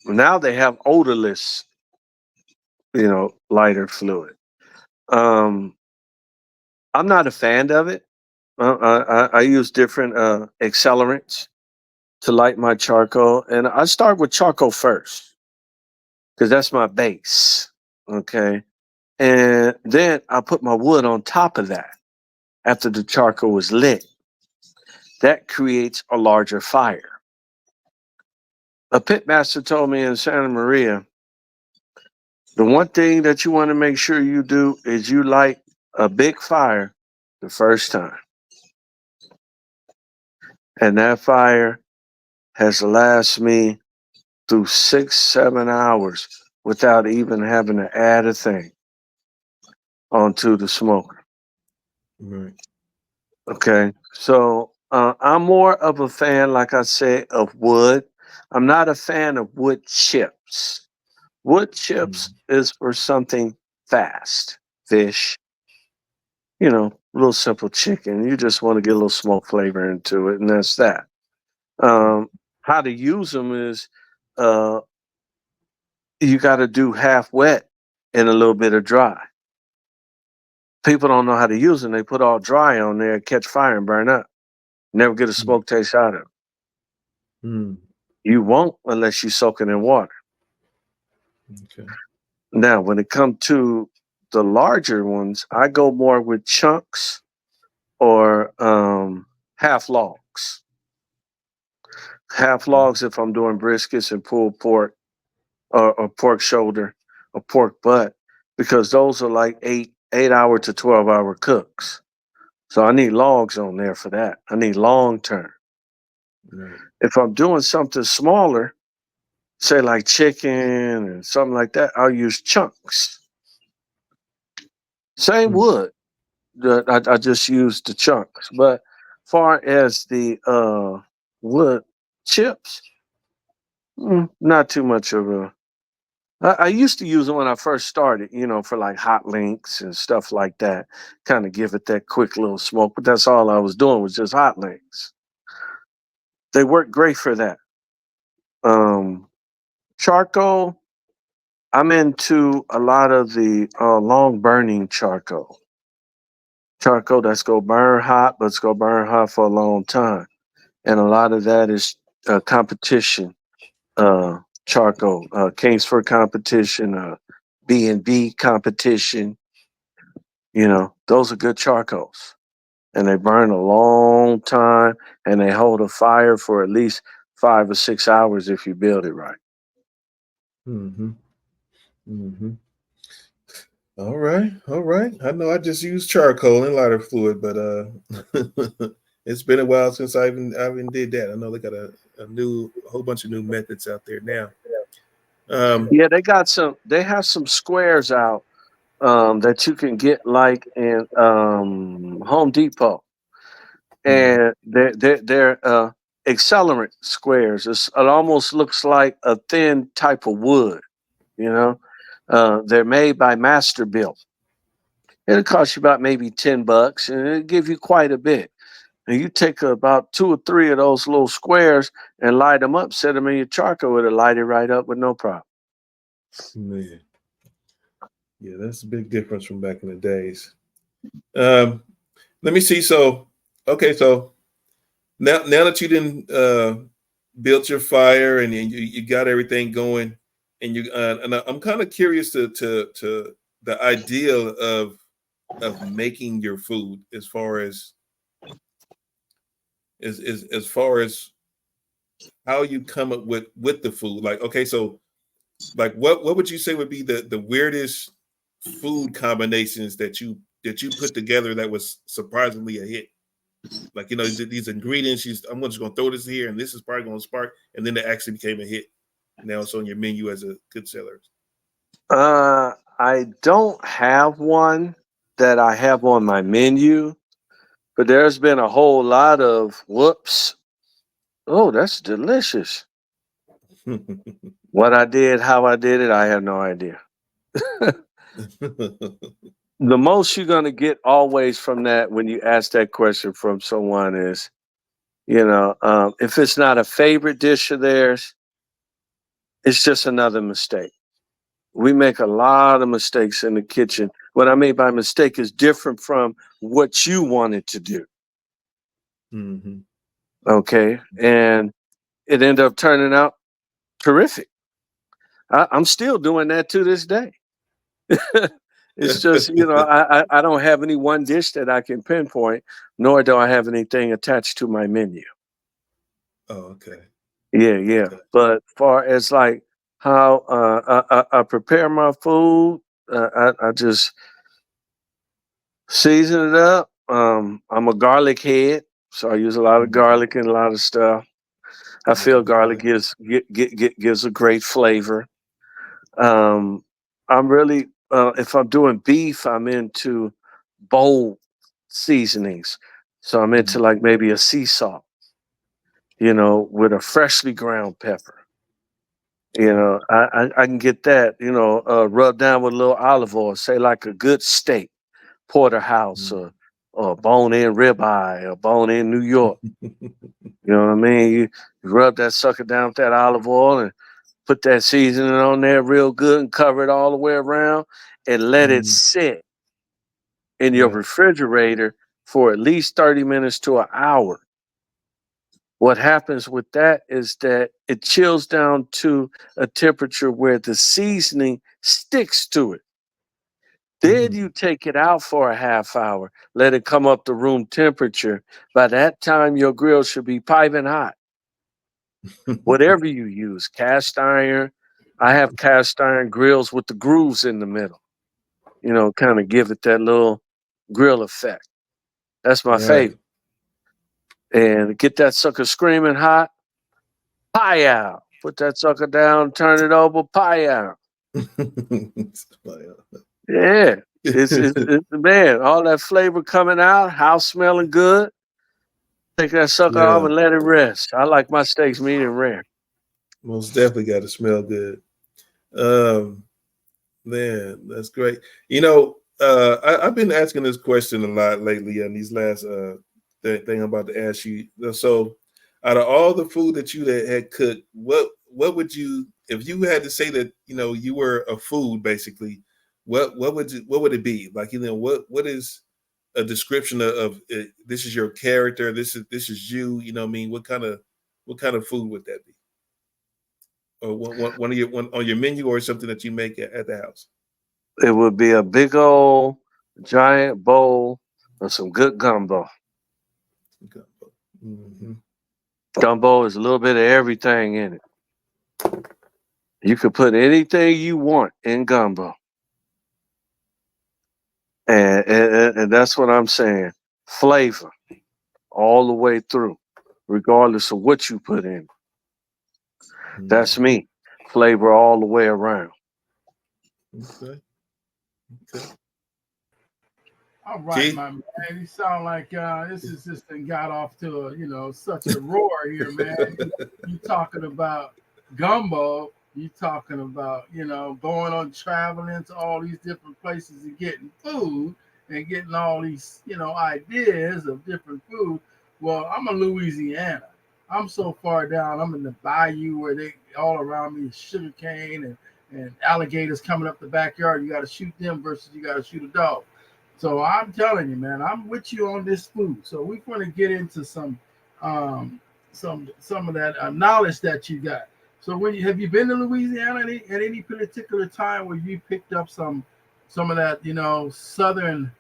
S4: Now they have odorless, lighter fluid. Um, I'm not a fan of it. I use different accelerants to light my charcoal, and I start with charcoal first because that's my base. Okay, and then I put my wood on top of that after the charcoal is lit. That creates a larger fire. A pitmaster told me in Santa Maria, the one thing that you want to make sure you do is you light a big fire the first time. And that fire has lasted me through 6, 7 hours without even having to add a thing onto the smoker.
S3: Right.
S4: Okay. So I'm more of a fan, like I said, of wood. I'm not a fan of wood chips. Wood chips
S3: Mhm.
S4: is for something fast, fish, real simple chicken. You just want to get a little smoke flavor into it, and that's that. Um, how to use them is uh, you got to do half wet and a little bit of dry. People don't know how to use them. They put all dry on there, catch fire and burn up. Never get a smoke taste out of it.
S3: Mm.
S4: You won't unless you soak it in water.
S3: Okay.
S4: Now, when it comes to the larger ones, I go more with chunks or half logs. Half logs if I'm doing briskets and pulled pork or pork shoulder or pork butt, because those are like 8 hour to 12 hour cooks. So I need logs on there for that. I need long term.
S3: Right.
S4: If I'm doing something smaller, say like chicken and something like that, I'll use chunks. Same
S3: Mm.
S4: wood. I just use the chunks. But far as the wood chips, not too much of a. I used to use them when I first started, for like hot links and stuff like that, kind of give it that quick little smoke. But that's all I was doing was just hot links. They work great for that. Um, Charcoal, I'm into a lot of the long burning charcoal. Charcoal that's going to burn hot, but it's going to burn hot for a long time. And a lot of that is competition charcoal, Kingsford competition, B&B competition. Those are good charcoals. And they burn a long time and they hold a fire for at least 5 or 6 hours if you build it right.
S3: Mm-hmm. Mm-hmm. All right, all right. I know I just use charcoal and lighter fluid, but it's been a while since I even did that. I know they got a whole bunch of new methods out there now. Um,
S4: Yeah, they have some squares out. that you can get like in Home Depot,
S3: Mm-hmm.
S4: and they're accelerant squares. It almost looks like a thin type of wood. You know, they're made by Masterbuilt. It'll cost you about maybe $10, and it'll give you quite a bit. And you take about 2 or 3 of those little squares and light them up, set them in your charcoal, it'll light it right up with no problem.
S3: Man. Yeah, that's a big difference from back in the days. Let me see. So, okay, so now that you didn't built your fire and you got everything going, and I'm kind of curious to the idea of making your food as far as far as how you come up with the food. Like, okay, so like what would you say would be the weirdest food combinations that you put together that was surprisingly a hit? Like, these ingredients, I'm just gonna throw this here and this is probably gonna spark, and then it actually became a hit. Now it's on your menu as a good seller.
S4: I don't have one that I have on my menu, but there's been a whole lot of whoops. Oh, that's delicious. What I did, how I did it, I have no idea. The most you're going to get always from that when you ask that question from someone is, if it's not a favorite dish of theirs, it's just another mistake. We make a lot of mistakes in the kitchen. What I mean by mistake is different from what you wanted to do.
S3: Mm-hmm.
S4: Okay. And it ended up turning out terrific. I'm still doing that to this day. It's just, I don't have any one dish that I can pinpoint, nor do I have anything attached to my menu.
S3: Oh, okay.
S4: Yeah.
S3: Okay.
S4: But far as like how I prepare my food, I just season it up. I'm a garlic head, so I use a lot of
S3: Mhm.
S4: garlic and a lot of stuff. I
S3: That's a
S4: feel
S3: good
S4: garlic
S3: point.
S4: gives a great flavor. I'm really if I'm doing beef, I'm into bold seasonings. So I'm into
S3: Mhm.
S4: like maybe a sea salt, with a freshly ground pepper. I can get that, rubbed down with a little olive oil, say like a good steak, porterhouse,
S3: Mhm.
S4: or bone-in ribeye, or bone-in New York. You know what I mean? You rub that sucker down with that olive oil and put that seasoning on there real good and cover it all the way around and let it
S3: Mhm.
S4: sit in your
S3: Yeah.
S4: refrigerator for at least 30 minutes to an hour. What happens with that is that it chills down to a temperature where the seasoning sticks to it. Then
S3: Mhm.
S4: you take it out for a half hour, let it come up to room temperature. By that time, your grill should be piping hot. Whatever you use, cast iron. I have cast iron grills with the grooves in the middle, kind of give it that little grill effect. That's my
S3: Right.
S4: favorite. And get that sucker screaming hot, pie out. Put that sucker down, turn it over, pie out. Yeah. It's man, all that flavor coming out, house smelling good. Take that sucker off
S3: Yeah,
S4: and let it rest. I like my steaks medium rare.
S3: most definitely got to smell good. Um, Man, that's great. I've been asking this question a lot lately on these last thing I'm about to ask you. So, out of all the food that you had cooked, what would you, if you had to say that you were a food basically, what would it be? Like, what is a description of it, this is your character, this is you. You know what I mean? What kind of food would that be? Or one of your one on your menu, or something that you make at the house?
S4: It would be a big old giant bowl of some good gumbo.
S3: Mm-hmm.
S4: Gumbo is a little bit of everything in it. You could put anything you want in gumbo. And that's what I'm saying. Flavor all the way through, regardless of what you put in. That's
S3: Mm-hmm.
S4: me. Flavor all the way around.
S3: Okay. Okay.
S2: All right,
S3: Key?
S2: my man. You sound like this is just thing got off to such a roar here, man. You talking about gumbo? You talking about going on traveling to all these different places and getting food and getting all these ideas of different food. Well, I'm in Louisiana. I'm so far down. I'm in the bayou where they all around me is sugar cane and alligators coming up the backyard. You got to shoot them versus you got to shoot a dog. So I'm telling you, man, I'm with you on this food. So we're going to get into um, some of that knowledge that you got. So have you been to Louisiana at any particular time where you picked up some of that, southern,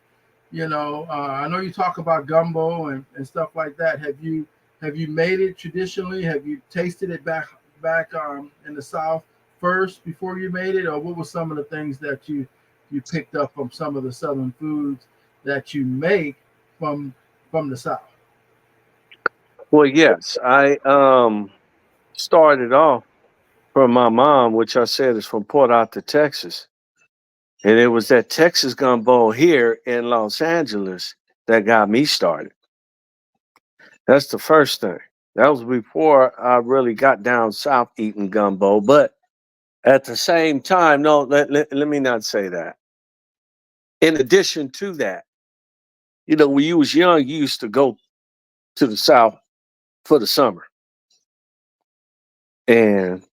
S2: I know you talk about gumbo and stuff like that. Have you made it traditionally? Have you tasted it back in the South first before you made it, or what were some of the things that you picked up from some of the southern foods that you make from the South?
S4: Well, yes, I started off from my mom, which I said is from Port Arthur, Texas. And it was that Texas gumbo here in Los Angeles that got me started. That's the first thing. That was before I really got down south eating gumbo. But at the same time, no, let me not say that. In addition to that, when you was young, you used to go to the south for the summer. And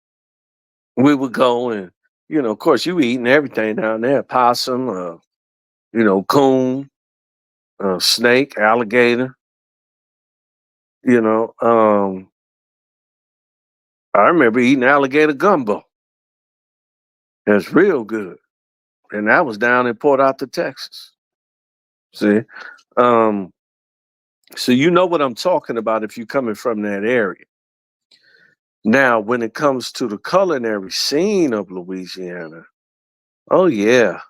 S4: we would go and, of course, you eating everything down there: possum, coon, snake, alligator. You know, I remember eating alligator gumbo. It's real good, and that was down in Port Arthur, Texas. See, um, so you know what I'm talking about if you're coming from that area. Now, when it comes to the culinary scene of Louisiana, oh yeah,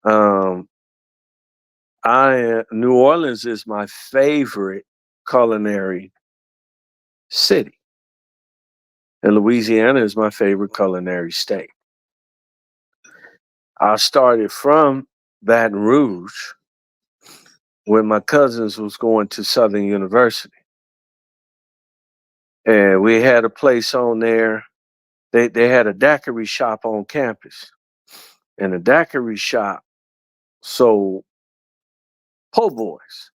S4: um, New Orleans is my favorite culinary city, and Louisiana is my favorite culinary state. I started from Baton Rouge when my cousins was going to Southern University, and we had a place on there. They had a daiquiri shop on campus, and the daiquiri shop sold po' boys,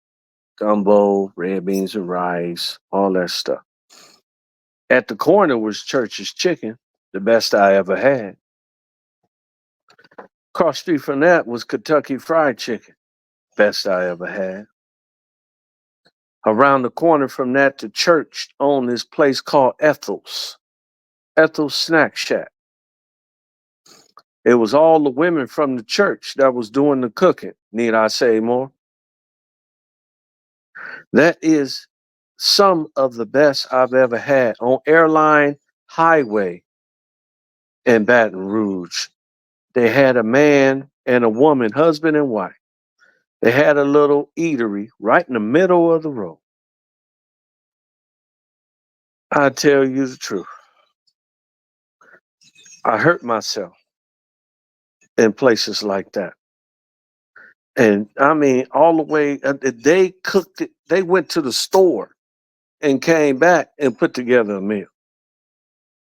S4: gumbo, red beans and rice, all that stuff. At the corner was Church's Chicken, the best I ever had. Across street from that was Kentucky Fried Chicken, best I ever had. Around the corner from that, the church owned this place called Ethel's Snack Shack. It was all the women from the church that was doing the cooking. Need I say more? That is some of the best I've ever had on Airline Highway in Baton Rouge. They had a man and a woman, husband and wife. They had a little eatery right in the middle of the road. I tell you the truth. I hurt myself in places like that. And I mean, all the way, they cooked it. They went to the store and came back and put together a meal.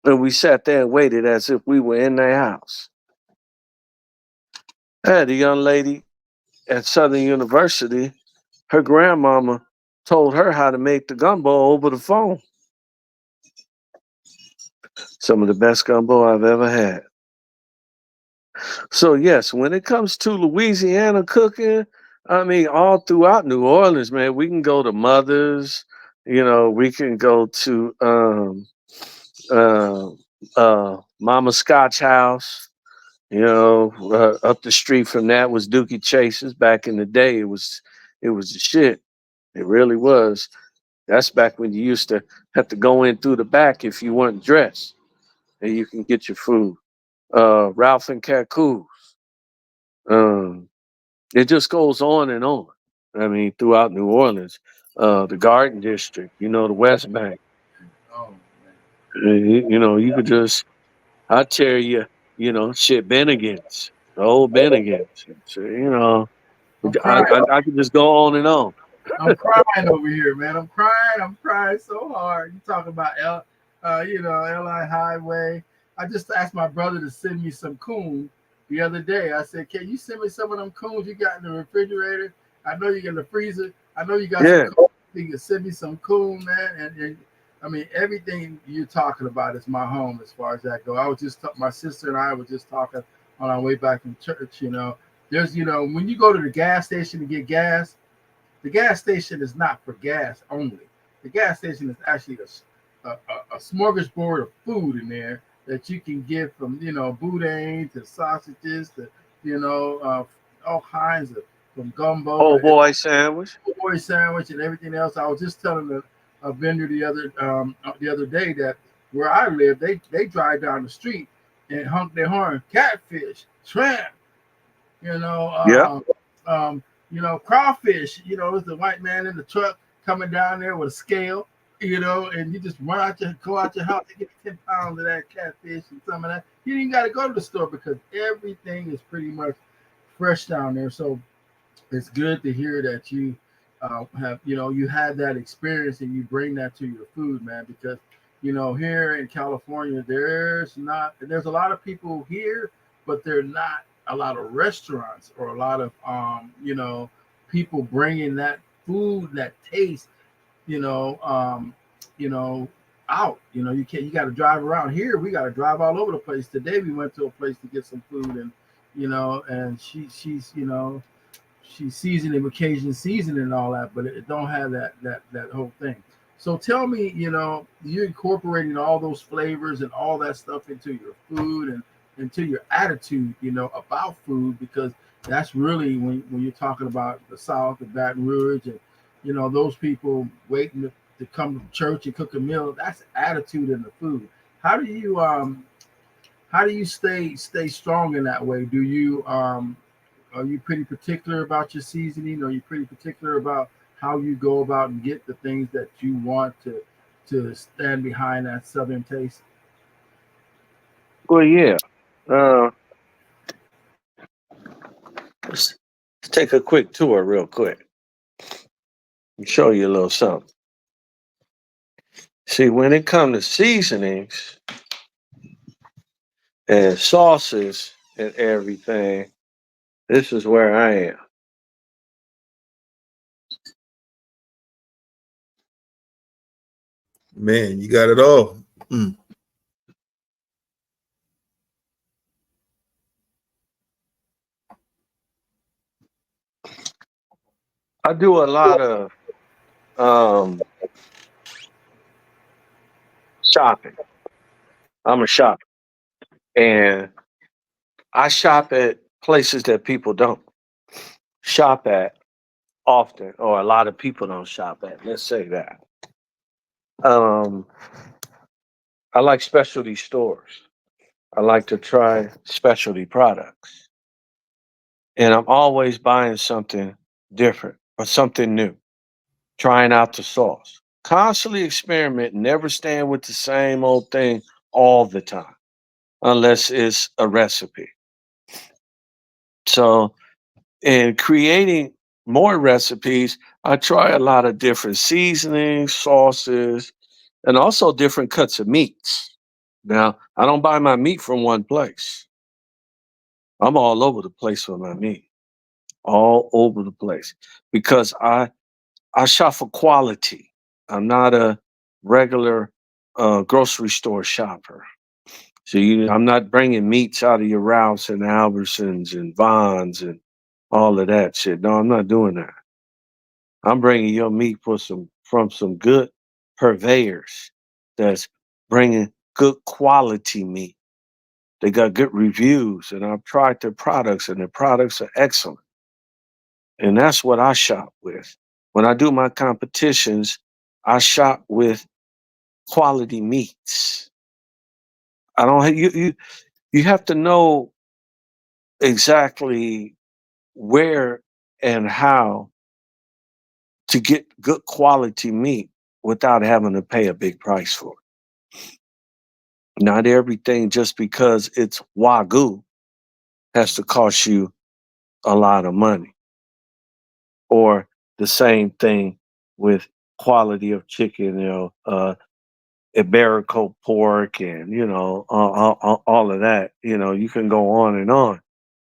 S4: And we sat there and waited as if we were in their house. I had a young lady at Southern University. Her grandmama told her how to make the gumbo over the phone. Some of the best gumbo I've ever had. So yes, when it comes to Louisiana cooking, I mean, all throughout New Orleans, man, we can go to Mother's. We can go to uh, Mama Scotch House. Up the street from that was Dookie Chase's. Back in the day, it was the shit. It really was. That's back when you used to have to go in through the back if you weren't dressed, and you can get your food. Ralph and Cacu. Um, it just goes on and on. I mean, throughout New Orleans, the Garden District, the West Bank.
S2: Oh man.
S4: You could just, I tell you, shit, Bennigan's. The old Bennigan. So,
S2: I'm crying.
S4: I could just go on and on.
S2: I'm crying over here, man. I'm crying. I'm crying so hard. You talk about LI Highway. I just asked my brother to send me some coon the other day. I said, "Can you send me some of them coons you got in the refrigerator? I know you got in the freezer. I know you got some
S4: Yeah.
S2: coon. You can send me some coon, man." And I mean, everything you're talking about is my home as far as that go. I was just my sister and I were just talking on our way back from church. There's when you go to the gas station to get gas. The gas station is not for gas only. The gas station is actually a smorgasbord of food in there that you can get from boudin to sausages to all kinds of from gumbo
S4: Oh
S2: to
S4: boy sandwich.
S2: boy sandwich and everything else. I was just telling a vendor the other day that where I live, they drive down the street and honk their horn, catfish, shrimp, you know,
S4: Yeah.
S2: crawfish. It's the white man in the truck coming down there with a scale. And you just go out your house and get 10 pounds of that catfish and some of that. You ain't got to go to the store because everything is pretty much fresh down there. So it's good to hear that you you had that experience and you bring that to your food, man. Because here in California, there's a lot of people here, but they're not a lot of restaurants or a lot of people bringing that food, that taste, you know, um, you know, out. You got to drive around here. We got to drive all over the place. Today we went to a place to get some food, and and she's seasoning with Cajun seasoning and all that, but it don't have that whole thing. So tell me, you're incorporating all those flavors and all that stuff into your food and into your attitude, about food, because that's really when you're talking about the South and Baton Rouge and those people waiting to come to church and cook a meal. That's attitude in the food. How do you stay strong in that way? Do you are you pretty particular about your seasoning? Are you pretty particular about how you go about and get the things that you want to stand behind that Southern taste?
S4: Well, yeah. Uh, let's take a quick tour, real quick, and show you a little something. See, when it comes to seasonings and sauces and everything, this is where I am.
S3: Man, you got it all. Mm.
S4: I do a lot of um, shopping. I'm a shopper, and I shop at places that people don't shop at often, or a lot of people don't shop at. Let's say that. Um, I like specialty stores. I like to try specialty products, and I'm always buying something different or something new. Trying out the sauce, constantly experiment. Never stand with the same old thing all the time, unless it's a recipe. So, in creating more recipes, I try a lot of different seasonings, sauces, and also different cuts of meats. Now, I don't buy my meat from one place. I'm all over the place with my meat, all over the place, because I shop for quality. I'm not a regular grocery store shopper. So I'm not bringing meats out of your Ralphs and Albertsons and Vons and all of that shit. No, I'm not doing that. I'm bringing your meat from some good purveyors that's bringing good quality meat. They got good reviews, and I've tried their products, and their products are excellent. And that's what I shop with. When I do my competitions, I shop with quality meats. I don't have, you have to know exactly where and how to get good quality meat without having to pay a big price for it. Not everything just because it's Wagyu has to cost you a lot of money. Or the same thing with quality of chicken, Iberico pork and, all of that. You can go on and on.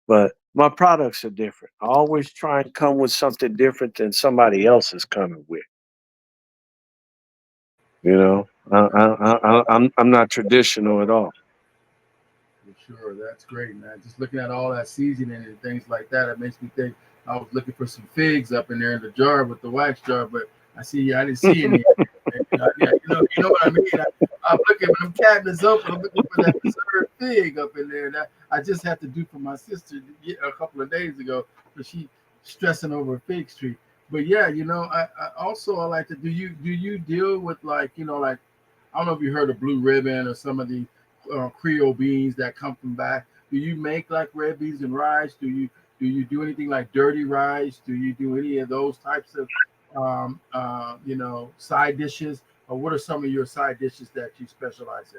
S4: But my products are different. I always try and come with something different than somebody else is coming with. I'm not traditional at all.
S2: For sure, that's great, man. Just looking at all that seasoning and things like that, it makes me think I was looking for some figs up in there in the jar with the wax jar, but I didn't see any. Yeah, you know what I mean. I'm looking for them cabinets open. I'm looking for that preserved fig up in there. That I just had to do for my sister a couple of days ago, but she stressing over a fig tree. But yeah, I also I like to do you deal with like I don't know if you heard of Blue Ribbon or some of the Creole beans that come from back. Do you make like red beans and rice? Do you do anything like dirty rice? Do you do any of those types of side dishes? Or what are some of your side dishes that you specialize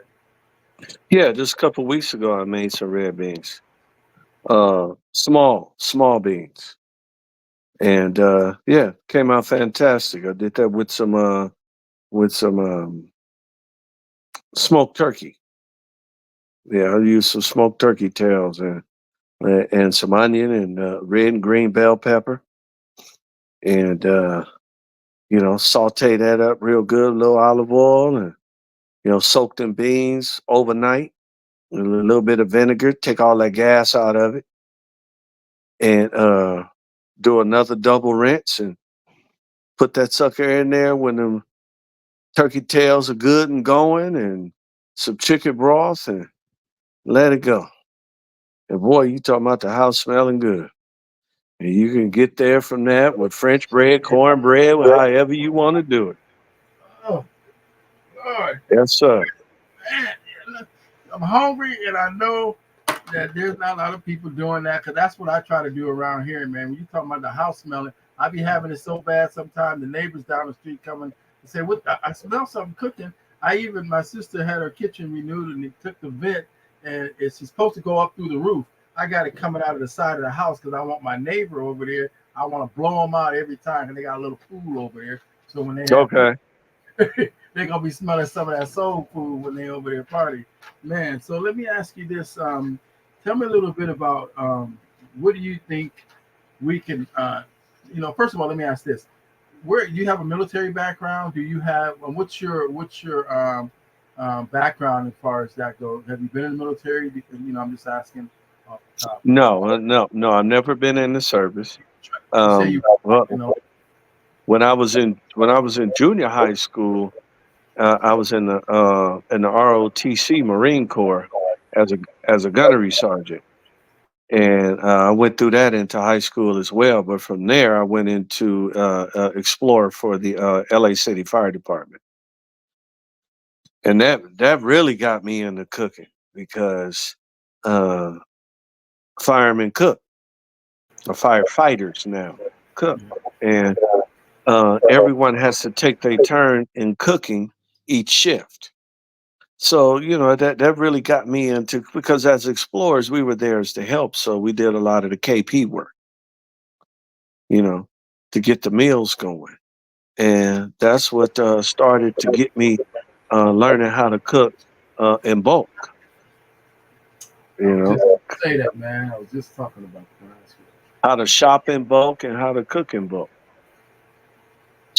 S4: Yeah, just a couple weeks ago, I made some red beans, small beans, and yeah, came out fantastic. I did that with some smoked turkey. Yeah, I used some smoked turkey tails and some onion and red and green bell pepper, and saute that up real good, a little olive oil, and soak them beans overnight with a little bit of vinegar, take all that gas out of it, and do another double rinse and put that sucker in there when the turkey tails are good and going, and some chicken broth, and let it go. And boy, you talking about the house smelling good. And you can get there from that with French bread, cornbread, however you want to do it.
S2: in? Oh, Lord,
S4: Yes, sir.
S2: man, I'm hungry, and I know that there's not a lot of people doing that because that's what I try to do around here, man. When you talking about the house smelling, I be having it so bad sometimes. The neighbors down the street coming and say, "What? I smell something cooking." My sister had her kitchen renewed, and it took the vent, and it's supposed to go up through the roof. I got it coming out of the side of the house because I want my neighbor over there. I want to blow them out every time, and they got a little pool over there. So when they have
S4: Okay.
S2: they're gonna be smelling some of that soul food when they over there party, man. So let me ask you this: tell me a little bit about what do you think we can, first of all, let me ask this: where do you have a military background? Do you have what's your background as far as that goes? Have you been in the military? I'm just asking off the top.
S4: No. I've never been in the service.
S2: You say you,
S4: Well,
S2: you know,
S4: when I was in junior high school, I was in the ROTC Marine Corps as a gunnery sergeant, and I went through that into high school as well. But from there, I went into Explorer for the LA City Fire Department, and that really got me into cooking because uh, firemen cook, or firefighters now cook, and everyone has to take their turn in cooking each shift. So that really got me into, because as explorers we were there as to help, so we did a lot of the KP work, you know, to get the meals going, and that's what started to get me learning how to cook in bulk.
S2: I
S4: You
S2: was
S4: know,
S2: just say that, man. I was just talking about that.
S4: how to shop in bulk and how to cook in bulk.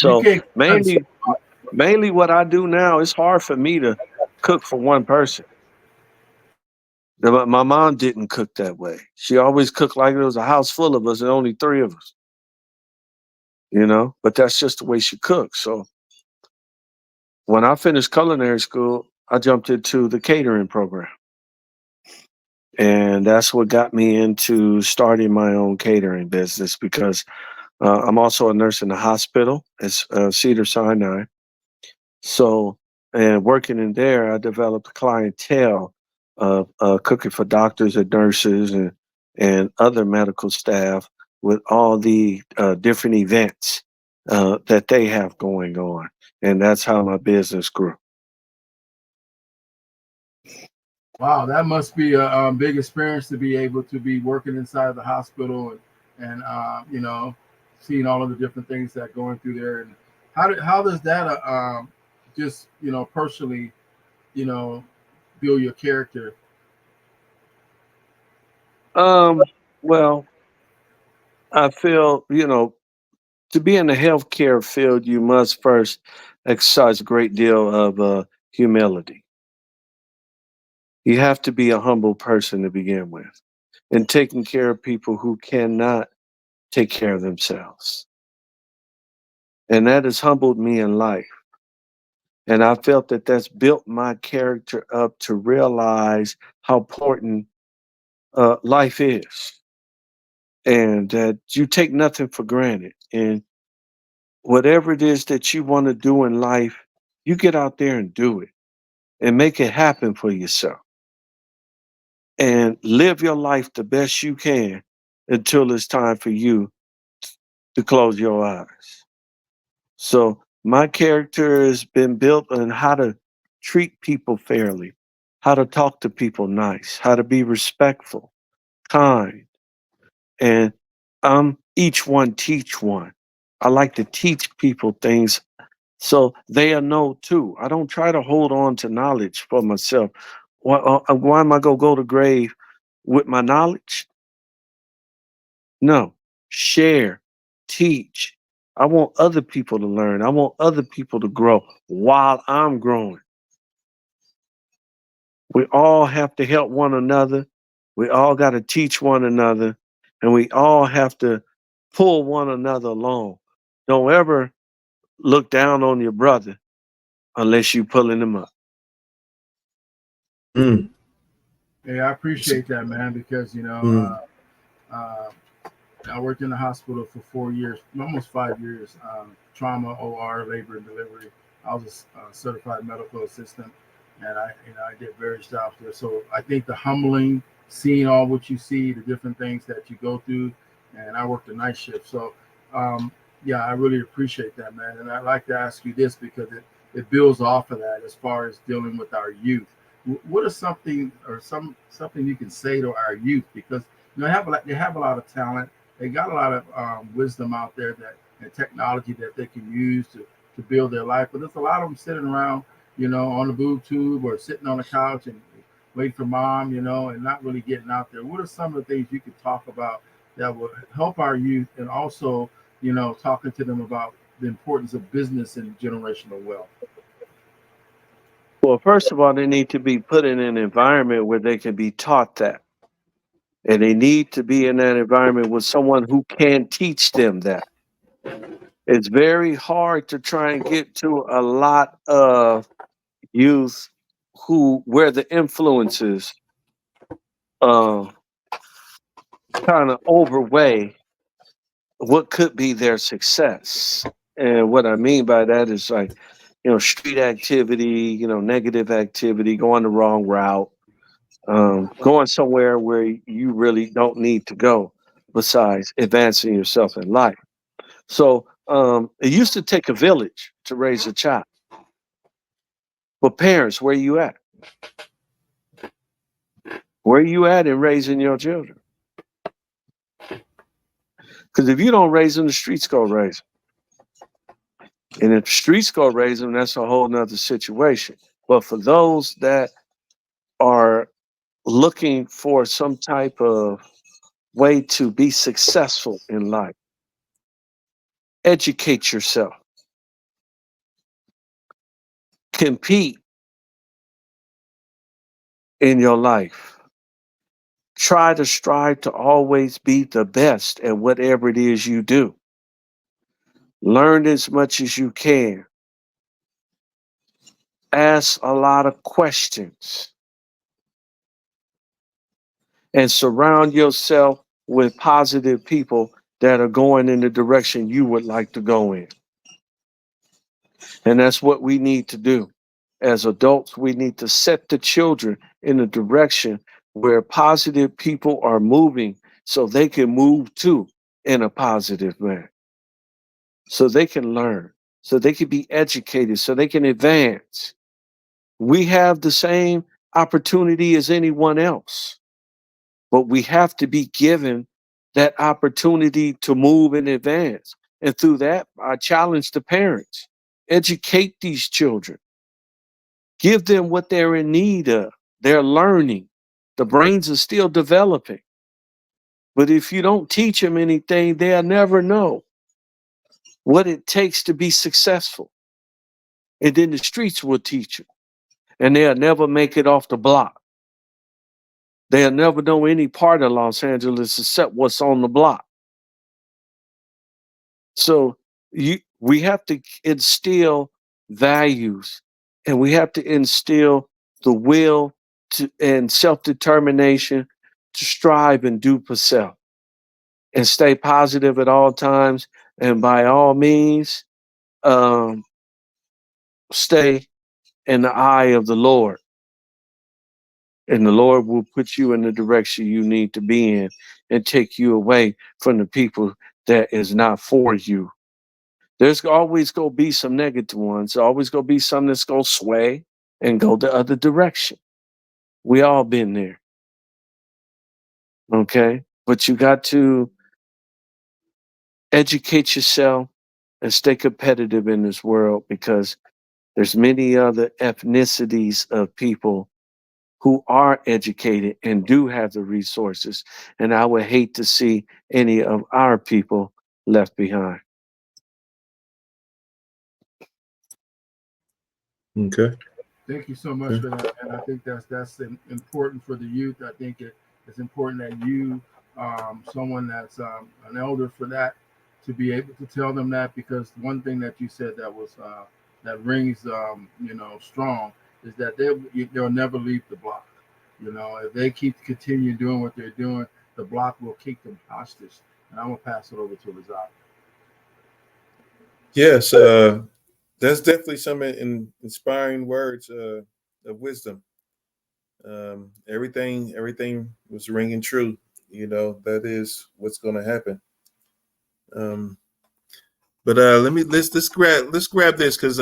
S2: You
S4: So
S2: can't cook nothing so
S4: mainly what I do now, it's hard for me to cook for one person. My mom didn't cook that way. She always cooked like it was a house full of us and only three of us, but that's just the way she cooks. So when I finished culinary school, I jumped into the catering program. And that's what got me into starting my own catering business, because I'm also a nurse in the hospital. It's Cedar Sinai. So, and working in there, I developed a clientele of cooking for doctors and nurses and other medical staff with all the different events that they have going on. And that's how my business grew.
S2: Wow, that must be a big experience to be able to be working inside the hospital and seeing all of the different things that going through there. And how does that just personally build your character?
S4: Um, well, I feel, to be in the healthcare field, you must first exercise a great deal of humility. You have to be a humble person to begin with, and taking care of people who cannot take care of themselves. And that has humbled me in life. And I felt that that's built my character up to realize how important life is, and that you take nothing for granted. And whatever it is that you want to do in life, you get out there and do it and make it happen for yourself and live your life the best you can until it's time for you to close your eyes. So my character has been built on how to treat people fairly, how to talk to people nice, how to be respectful, kind, and each one teach one. I like to teach people things so they'll know too. I don't try to hold on to knowledge for myself. Why am I gonna go to grave with my knowledge? No, share, teach. I want other people to learn. I want other people to grow while I'm growing. We all have to help one another. We all got to teach one another, and we all have to pull one another along. Don't ever look down on your brother unless you pulling him up.
S1: Mm.
S2: Yeah, I
S1: It's a-
S2: appreciate that, man, because
S1: mm.
S2: uh, I worked in the hospital for 4 years, almost 5 years. Trauma, OR, labor and delivery. I was a certified medical assistant, and I did various jobs there. So I think the humbling, seeing all what you see, the different things that you go through, and I worked a night shift. So um, yeah, I really appreciate that, man. And I'd like to ask you this because it builds off of that as far as dealing with our youth. What is something or something you can say to our youth because they have a lot of talent, they got a lot of wisdom out there that and technology that they can use to build their life. But there's a lot of them sitting around, on the boob tube or sitting on the couch and waiting for mom, and not really getting out there. What are some of the things you could talk about that will help our youth and also, talking to them about the importance of business and generational wealth?
S4: Well, first of all, they need to be put in an environment where they can be taught that. And they need to be in that environment with someone who can teach them that. It's very hard to try and get to a lot of youth where the influences uh, kind of overweigh what could be their success. And what I mean by that is like, street activity, negative activity, going the wrong route, going somewhere where you really don't need to go besides advancing yourself in life. So it used to take a village to raise a child. But parents, where you at? Where you at in raising your children? Because if you don't raise them, the streets go raise them. And if the streets go raise them, that's a whole nother situation. But for those that are looking for some type of way to be successful in life, educate yourself, compete in your life. Try to strive to always be the best at whatever it is you do. Learn as much as you can. Ask a lot of questions and surround yourself with positive people that are going in the direction you would like to go in. And that's what we need to do. As adults, we need to set the children in a direction where positive people are moving so they can move too in a positive manner. So they can learn, so they can be educated, so they can advance. We have the same opportunity as anyone else. But we have to be given that opportunity to move and advance. And through that, I challenge the parents. Educate these children. Give them what they're in need of. They're learning. The brains are still developing. But if you don't teach them anything, they'll never know what it takes to be successful. And then the streets will teach them. And they'll never make it off the block. They'll never know any part of Los Angeles except what's on the block. So we have to instill values, and we have to instill the will and self-determination to strive and do for self and stay positive at all times. And by all means, stay in the eye of the Lord. And the Lord will put you in the direction you need to be in and take you away from the people that is not for you. There's always going to be some negative ones. There's always going to be some that's going to sway and go the other direction. We all been there. Okay? But you got to educate yourself and stay competitive in this world, because there's many other ethnicities of people who are educated and do have the resources. And I would hate to see any of our people left behind.
S3: Okay.
S2: Thank you so much for that, and I think that's important for the youth. I think it's important that you, someone that's an elder for that, to be able to tell them that, because one thing that you said that was that rings strong is that they'll never leave the block. If they continue doing what they're doing, the block will keep them hostage. And I'm gonna pass it over to Razak.
S3: Yes, that's definitely some inspiring words of wisdom. Everything was ringing true. That is what's going to happen. But let's grab this, because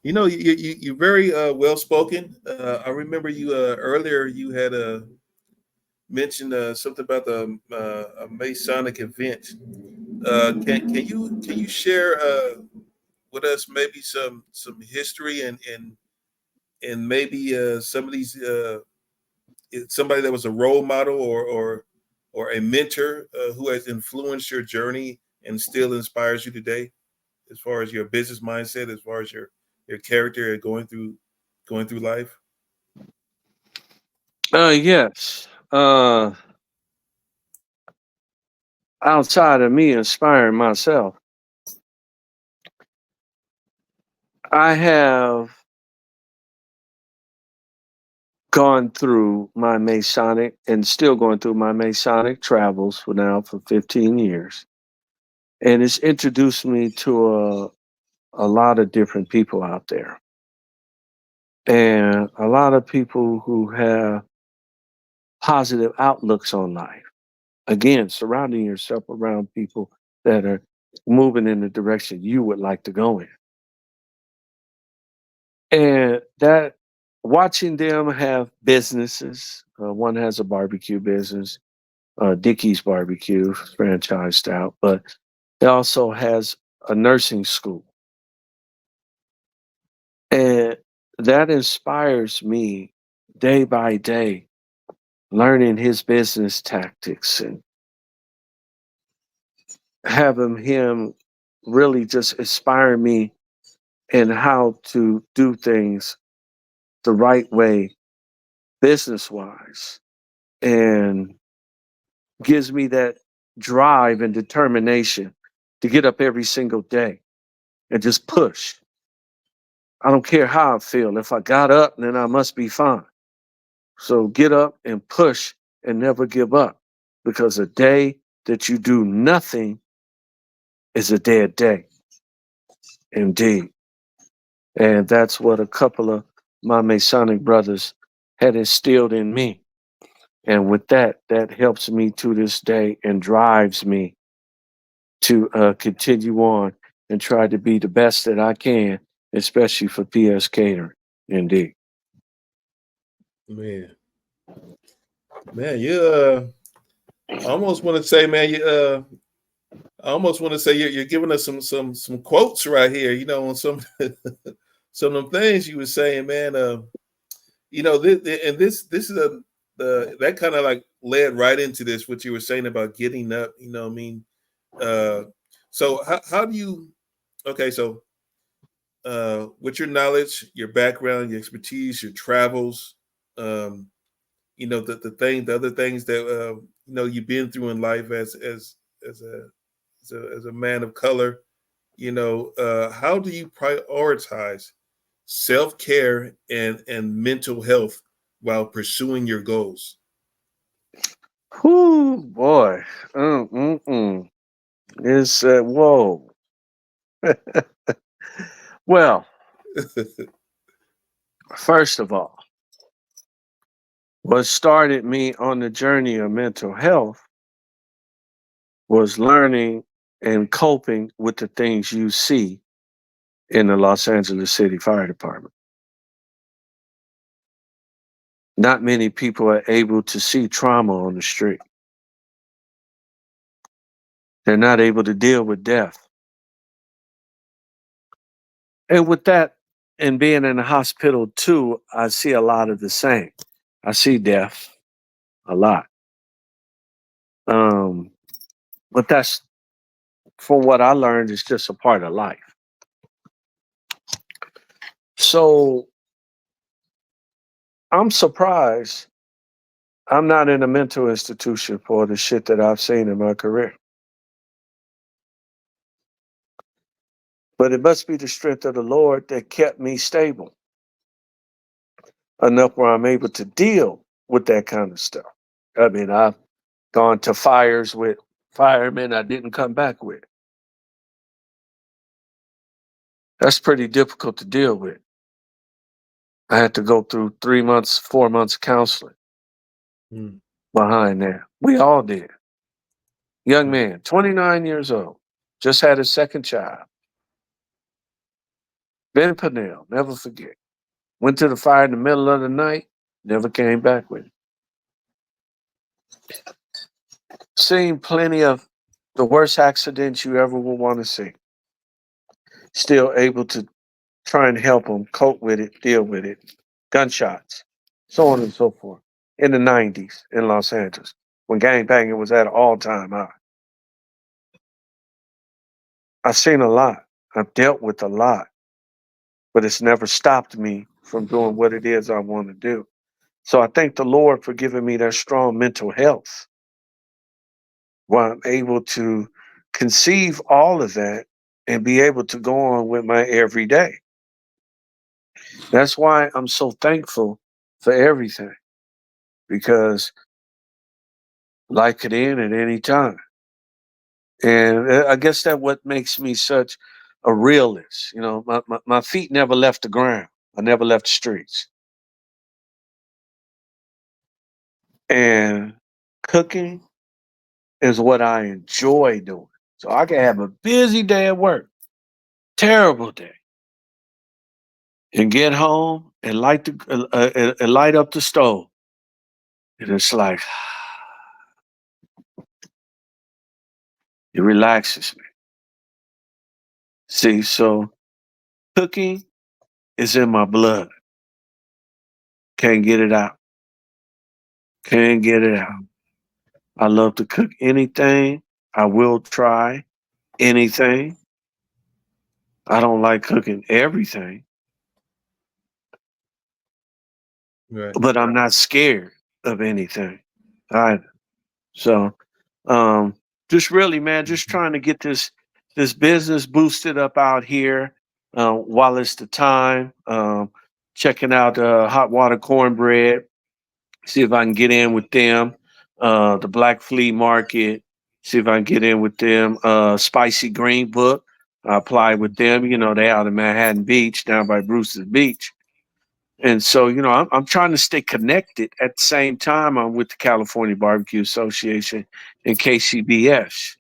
S3: you're very well spoken. I remember you earlier. You had mentioned something about the a Masonic event. Can you share with us maybe some history and maybe some of these somebody that was a role model or a mentor who has influenced your journey and still inspires you today, as far as your business mindset, as far as your character going through life?
S4: Yes. Outside of me inspiring myself, I have gone through my Masonic and still going through my Masonic travels for 15 years. And it's introduced me to a lot of different people out there. And a lot of people who have positive outlooks on life. Again, surrounding yourself around people that are moving in the direction you would like to go in. And that, watching them have businesses, one has a barbecue business, Dickey's Barbecue, franchised out, but it also has a nursing school. And that inspires me day by day, learning his business tactics and having him really just inspire me in how to do things the right way, business wise, and gives me that drive and determination to get up every single day and just push. I don't care how I feel. If I got up, then I must be fine. So get up and push and never give up, because a day that you do nothing is a dead day. Indeed. And that's what a couple of my Masonic brothers had instilled in me. And with that helps me to this day and drives me to continue on and try to be the best that I can, especially for PS Catering. Indeed.
S3: Man, you I almost want to say, man, I almost want to say you're giving us some quotes right here. You know, on some some of them things you were saying, man. You know, this is that kind of like led right into this what you were saying about getting up. You know, what I mean, so how do you? Okay, so with your knowledge, your background, your expertise, your travels, um, you know, the other things that you know you've been through in life as a as a man of color, you know, how do you prioritize self care and mental health while pursuing your goals?
S4: Whoo, boy. Mm-mm-mm. It's, whoa. Well, first of all, what started me on the journey of mental health was learning and coping with the things you see in the Los Angeles City Fire Department. Not many people are able to see trauma on the street. They're not able to deal with death. And with that, and being in the hospital too, I see a lot of the same. I see death a lot. Um, but that's, from what I learned, is just a part of life. So I'm surprised I'm not in a mental institution for the shit that I've seen in my career. But it must be the strength of the Lord that kept me stable enough where I'm able to deal with that kind of stuff. I mean, I've gone to fires with firemen I didn't come back with. That's pretty difficult to deal with. I had to go through 3 months, 4 months counseling
S3: Mm,
S4: behind that. We all did. Young
S3: right.
S4: man, 29 years old, just had his second child. Ben Pannell, never forget. Went to the fire in the middle of the night, never came back with it. Seen plenty of the worst accidents you ever will want to see. Still able to try and help them cope with it, deal with it. Gunshots, so on and so forth. In the 90s in Los Angeles, when gangbanging was at an all-time high. I've seen a lot. I've dealt with a lot, but it's never stopped me from doing what it is I want to do. So I thank the Lord for giving me that strong mental health where I'm able to conceive all of that and be able to go on with my everyday. That's why I'm so thankful for everything, because life could end at any time. And I guess that what makes me such a realist. You know, my feet never left the ground. I never left the streets. And cooking is what I enjoy doing. So I can have a busy day at work, terrible day, and get home and light up the stove, and it's like it relaxes me. See, so cooking is in my blood. Can't get it out. Can't get it out. I love to cook anything. I will try anything. I don't like cooking everything,
S3: Right.
S4: but I'm not scared of anything either. So, um, just really, man, just
S3: Mhm.
S4: trying to get this business boosted up out here while it's the time. Checking out hot water cornbread, see if I can get in with them. The Black Flea Market, see if I can get in with them. Spicy Green Book, I applied with them. You know, they out in Manhattan Beach, down by Bruce's Beach. And so, you know, I'm trying to stay connected. At the same time, I'm with the California Barbecue Association and KCBS.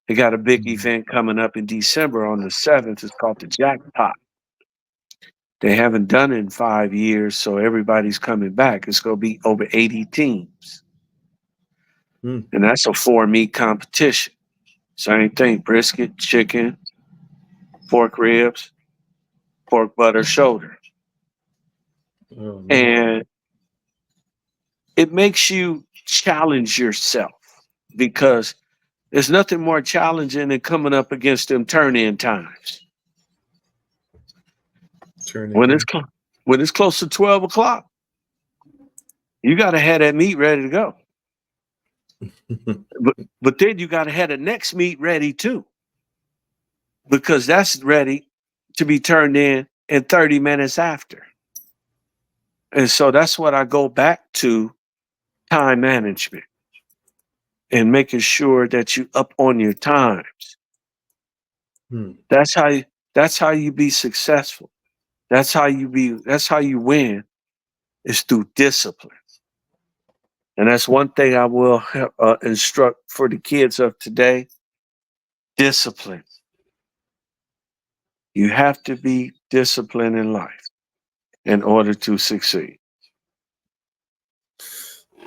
S4: They got a big
S3: Mhm.
S4: event coming up in December on the 7th. It's called the Jackpot. They haven't done it in 5 years, so everybody's coming back. It's going to be over 80 teams.
S3: Hmm.
S4: And that's a 4-meat competition. Same thing, brisket, chicken, pork ribs, pork butter, shoulder.
S3: Oh, man.
S4: And it makes you challenge yourself because there's nothing more challenging than coming up against them turn-in times. When it's close to 12 o'clock, you got to have that meat ready to go. But then you got to have the next meat ready too, because that's ready to be turned in 30 minutes after. And so that's what I go back to, time management and making sure that you up on your times.
S3: Hmm.
S4: That's how you be successful. That's how you win, is through discipline. And that's one thing I will instruct for the kids of today: discipline. You have to be disciplined in life in order to succeed.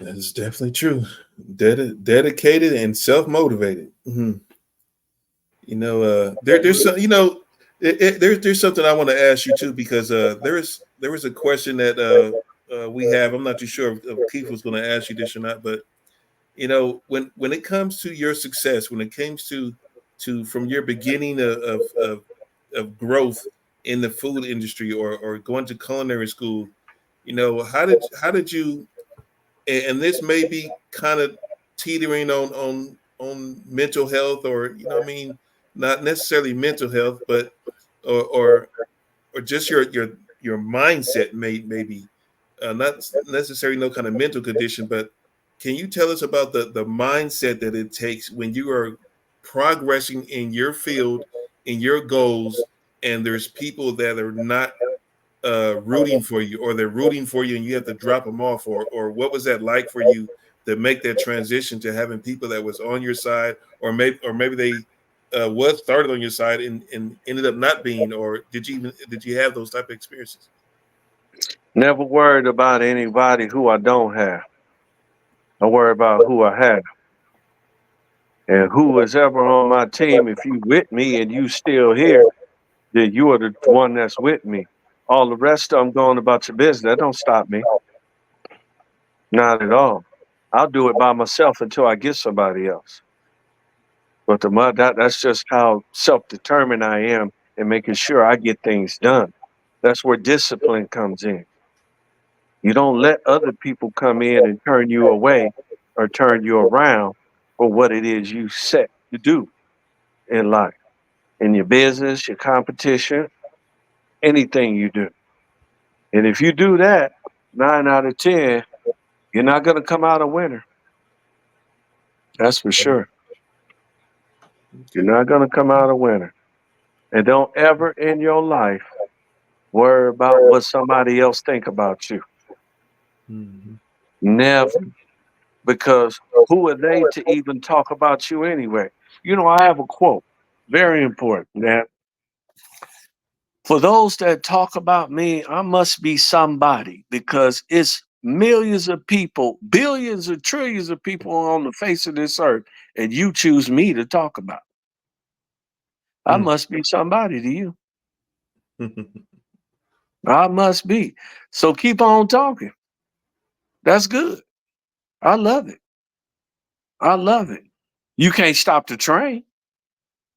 S3: That is definitely true. Dedicated and self-motivated. Mm-hmm. You know, there's some, you know, there's something I want to ask you too, because there is a question that we have. I'm not too sure if Keith was going to ask you this or not, but you know, when it comes to your success, when it comes to from your beginning of growth in the food industry, or going to culinary school, you know, how did you, and this may be kind of teetering on mental health, or you know what I mean, not necessarily mental health, but or or just your mindset, maybe not necessarily no kind of mental condition, but can you tell us about the mindset that it takes when you are progressing in your field, in your goals, and there's people that are not rooting for you, or they're rooting for you and you have to drop them off, or what was that like for you to make that transition to having people that was on your side, or maybe they was started on your side and ended up not being, or did you have those type of experiences?
S4: Never worried about anybody who I don't have. I worry about who I have. And who is ever on my team, if you with me and you still here, then you are the one that's with me. All the rest of them going about your business. That don't stop me. Not at all. I'll do it by myself until I get somebody else. But that's just how self-determined I am in making sure I get things done. That's where discipline comes in. You don't let other people come in and turn you away or turn you around for what it is you set to do in life, in your business, your competition, anything you do. And if you do that, 9 out of 10, you're not going to come out a winner. That's for sure. You're
S3: Okay.
S4: not going to come out a winner. And don't ever in your life worry about what somebody else think about you.
S3: Mhm.
S4: Never. Because who are they to even talk about you anyway? You know, I have a quote, very important, that for those that talk about me, I must be somebody, because it's millions of people, billions or trillions of people on the face of this earth, and you choose me to talk about. I
S3: Mm.
S4: must be somebody to you. I must be. So keep on talking. That's good. I love it. I love it. You can't stop the train.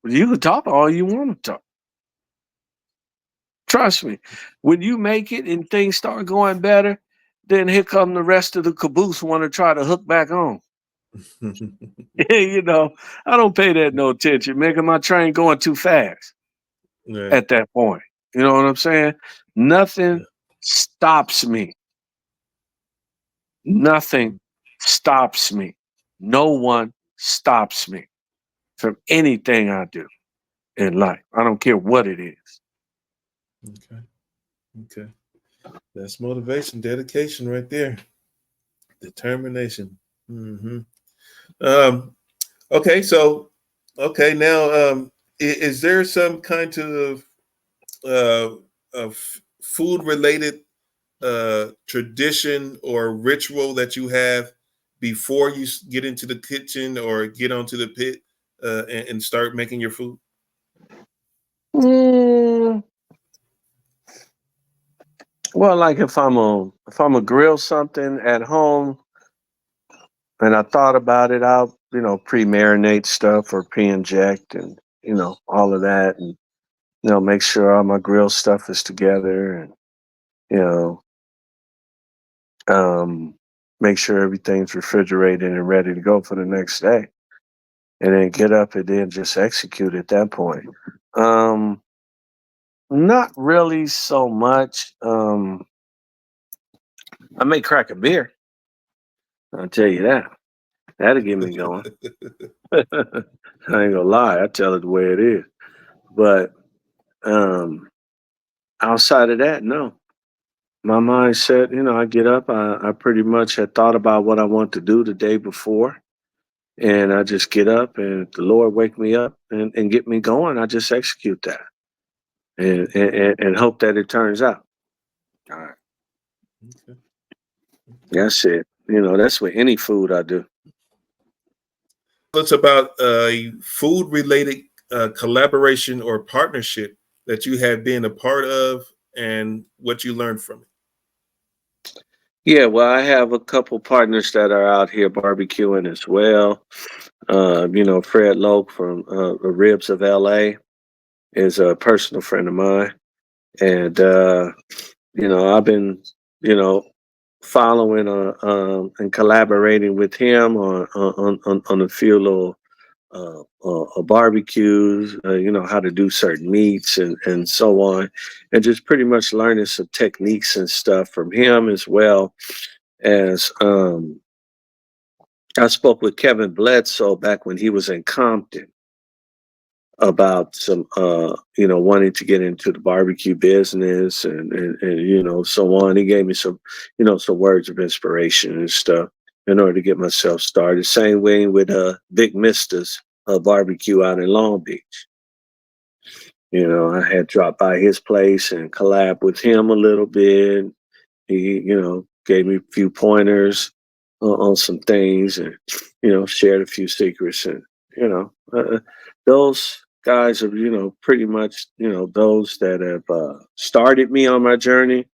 S4: You can talk all you want to talk. Trust me. When you make it and things start going better, then here come the rest of the caboose want to try to hook back on. You know, I don't pay that no attention, making my train going too fast
S3: Right.
S4: at that point. You know what I'm saying? Nothing stops me. Nothing stops me. No one stops me from anything I do in life. I don't care what it is.
S3: Okay. Okay. That's motivation, dedication right there. Determination. Hmm. Um, okay, so now is there some kind of food related tradition or ritual that you have before you get into the kitchen or get onto the pit and start making your food?
S4: Mm, well, like if I'm a grill something at home and I thought about it, I'll pre-marinate stuff or pre-inject and all of that, and make sure all my grill stuff is together, and you know um, make sure everything's refrigerated and ready to go for the next day, and then get up and then just execute at that point. Um, Not really so much. I may crack a beer. I'll tell you that. That'll get me going. I ain't gonna lie. I tell it the way it is. But um, outside of that, no. My mindset, I get up. I pretty much had thought about what I want to do the day before, and I just get up, and if the Lord wake me up and get me going, I just execute that, and hope that it turns out. All right.
S3: Okay.
S4: That's it. That's with any food I do.
S3: It's about a food related collaboration or partnership that you have been a part of and what you learned from it.
S4: Yeah, well, I have a couple partners that are out here barbecuing as well. Fred Loke from Ribs of LA is a personal friend of mine. And, I've been, you know, following and collaborating with him on a few little barbecues, how to do certain meats and so on. And just pretty much learning some techniques and stuff from him, as well as I spoke with Kevin Bledsoe back when he was in Compton about some wanting to get into the barbecue business and so on. He gave me some words of inspiration and stuff in order to get myself started. Same way with PITMASTERS barbecue out in Long Beach. I had dropped by his place and collab with him a little bit. He gave me a few pointers on some things, and shared a few secrets, and those guys are pretty much those that have started me on my journey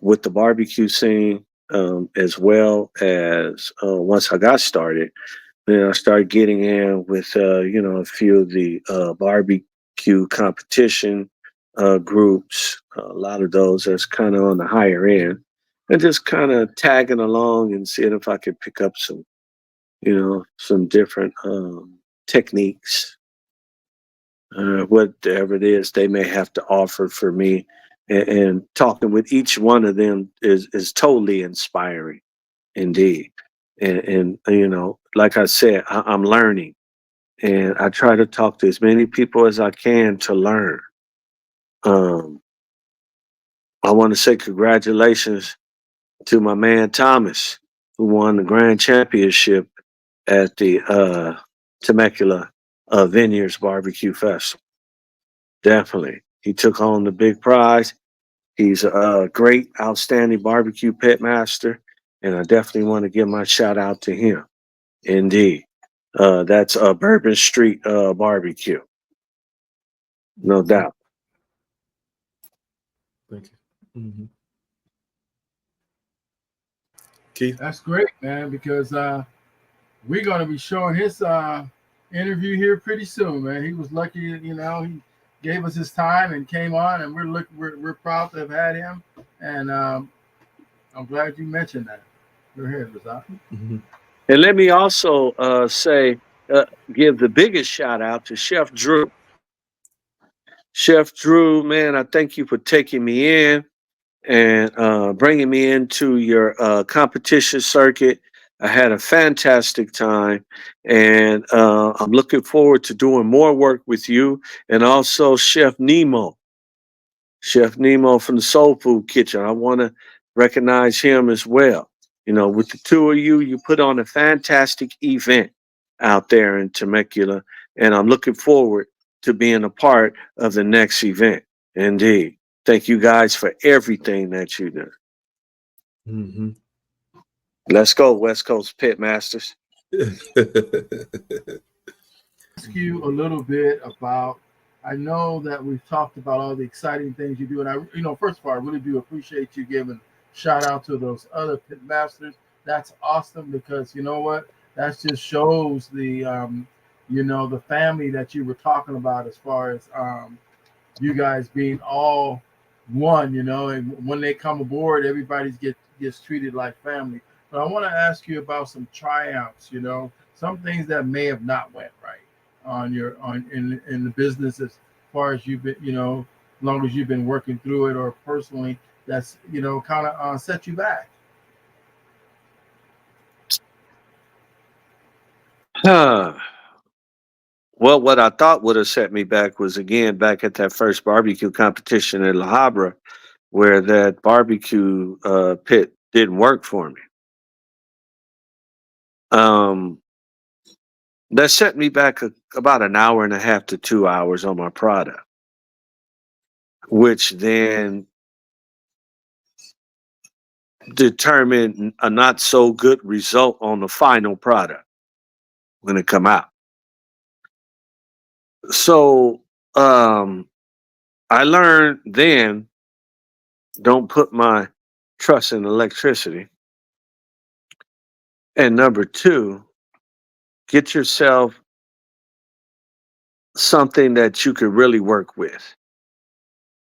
S4: with the barbecue scene, as well as once I got started, then I started getting in with a few of the barbecue competition groups. A lot of those that's kind of on the higher end, and just kind of tagging along and seeing if I could pick up some different techniques, whatever it is they may have to offer for me. And talking with each one of them is totally inspiring, indeed. And like I said, I'm learning, and I try to talk to as many people as I can to learn. Um, I want to say congratulations to my man Thomas, who won the grand championship at the Temecula Vineyards Barbecue Festival. Definitely. He took home the big prize. He's a great, outstanding barbecue pit master, and I definitely want to give my shout out to him. Indeed. That's Bourbon Street Barbecue. No doubt.
S3: Thank you. Mm-hmm. Keith?
S2: That's great, man, because we're going to be showing his interview here pretty soon, man. He was lucky, he gave us his time and came on, and we're proud to have had him. And I'm glad you mentioned that. Go ahead, Razak.
S3: Mm-hmm.
S4: And let me also give the biggest shout out to Chef Drew. Chef Drew, man, I thank you for taking me in and bringing me into your competition circuit. I had a fantastic time, and I'm looking forward to doing more work with you, and also Chef Nemo from the Soul Food Kitchen. I want to recognize him as well. With the two of you, you put on a fantastic event out there in Temecula, and I'm looking forward to being a part of the next event. Indeed. Thank you guys for everything that you do.
S3: Mm-hmm.
S4: Let's go, West Coast Pitmasters.
S2: Ask you a little bit about. I know that we've talked about all the exciting things you do, and first of all, I really do appreciate you giving shout out to those other pit masters. That's awesome because you know what? That just shows the family that you were talking about as far as you guys being all one. And when they come aboard, everybody gets treated like family. But I want to ask you about some triumphs. Some things that may have not went right in the business as far as you've been, long as you've been working through it or personally, that's kind of set you back.
S4: Huh. Well, what I thought would have set me back was again back at that first barbecue competition in La Habra, where that barbecue pit didn't work for me. That set me back about an hour and a half to 2 hours on my product, which then determined a not so good result on the final product when it come out. So I learned then, don't put my trust in electricity. And number two, get yourself something that you can really work with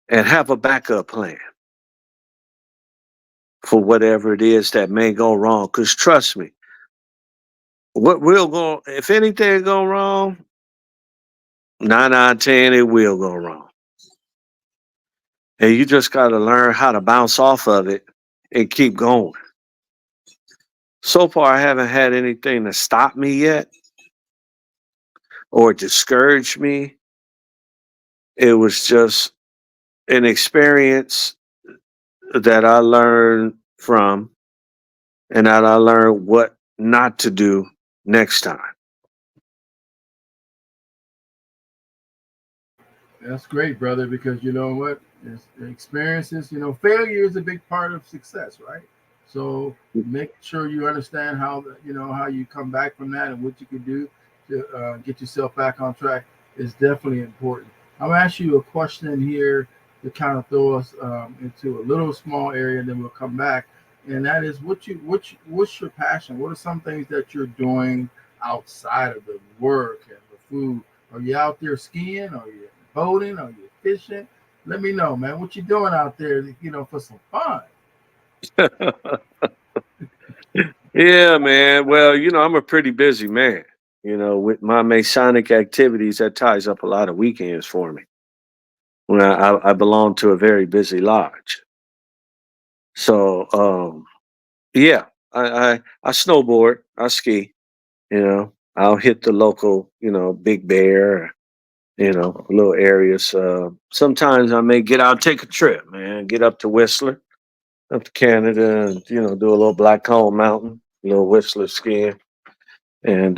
S4: and have a backup plan for whatever it is that may go wrong. Because trust me, what will go, if anything go wrong, 9 out of 10, it will go wrong. And you just got to learn how to bounce off of it and keep going. So far, I haven't had anything to stop me yet or discourage me. It was just an experience that I learned from and that I learned what not to do next time.
S2: That's great, brother, because you know what? It's experiences, failure is a big part of success, right? So make sure you understand how you come back from that and what you can do to get yourself back on track is definitely important. I'm gonna ask you a question here to kind of throw us into a little small area, and then we'll come back. And that is, what's your passion? What are some things that you're doing outside of the work and the food? Are you out there skiing? Are you boating? Are you fishing? Let me know, man. What you doing out there, for some fun?
S4: Yeah, man. Well, I'm a pretty busy man. With my Masonic activities, that ties up a lot of weekends for me. When I belong to a very busy lodge. So, yeah, I snowboard, I ski, I'll hit the local, Big Bear, little areas. Sometimes I may get out, take a trip, man, get up to Whistler, up to Canada, and, do a little Blackcomb Mountain, a little Whistler skiing, and,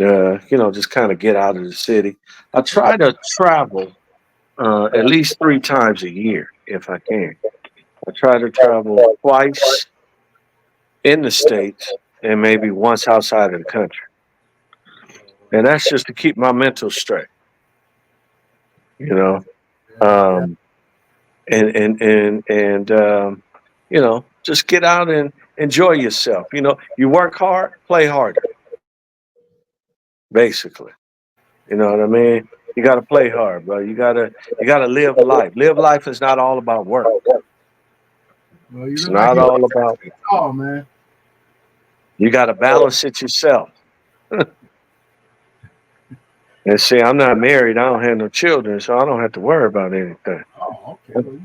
S4: just kind of get out of the city. I try to travel at least 3 times a year if I can. I try to travel twice in the States and maybe once outside of the country. And that's just to keep my mental straight, you know.
S2: Yeah,
S4: Um, and just get out and enjoy yourself. You work hard, play harder, basically. You know what I mean? You gotta play hard, bro. You gotta live life. Live life is not all about work.
S2: well, you
S4: It's
S2: look like
S4: not
S2: you're
S4: all about,
S2: tall, man.
S4: you gotta balance it yourself. And see, I'm not married. I don't have no children, so I don't have to worry about anything.
S2: Oh, okay. Well,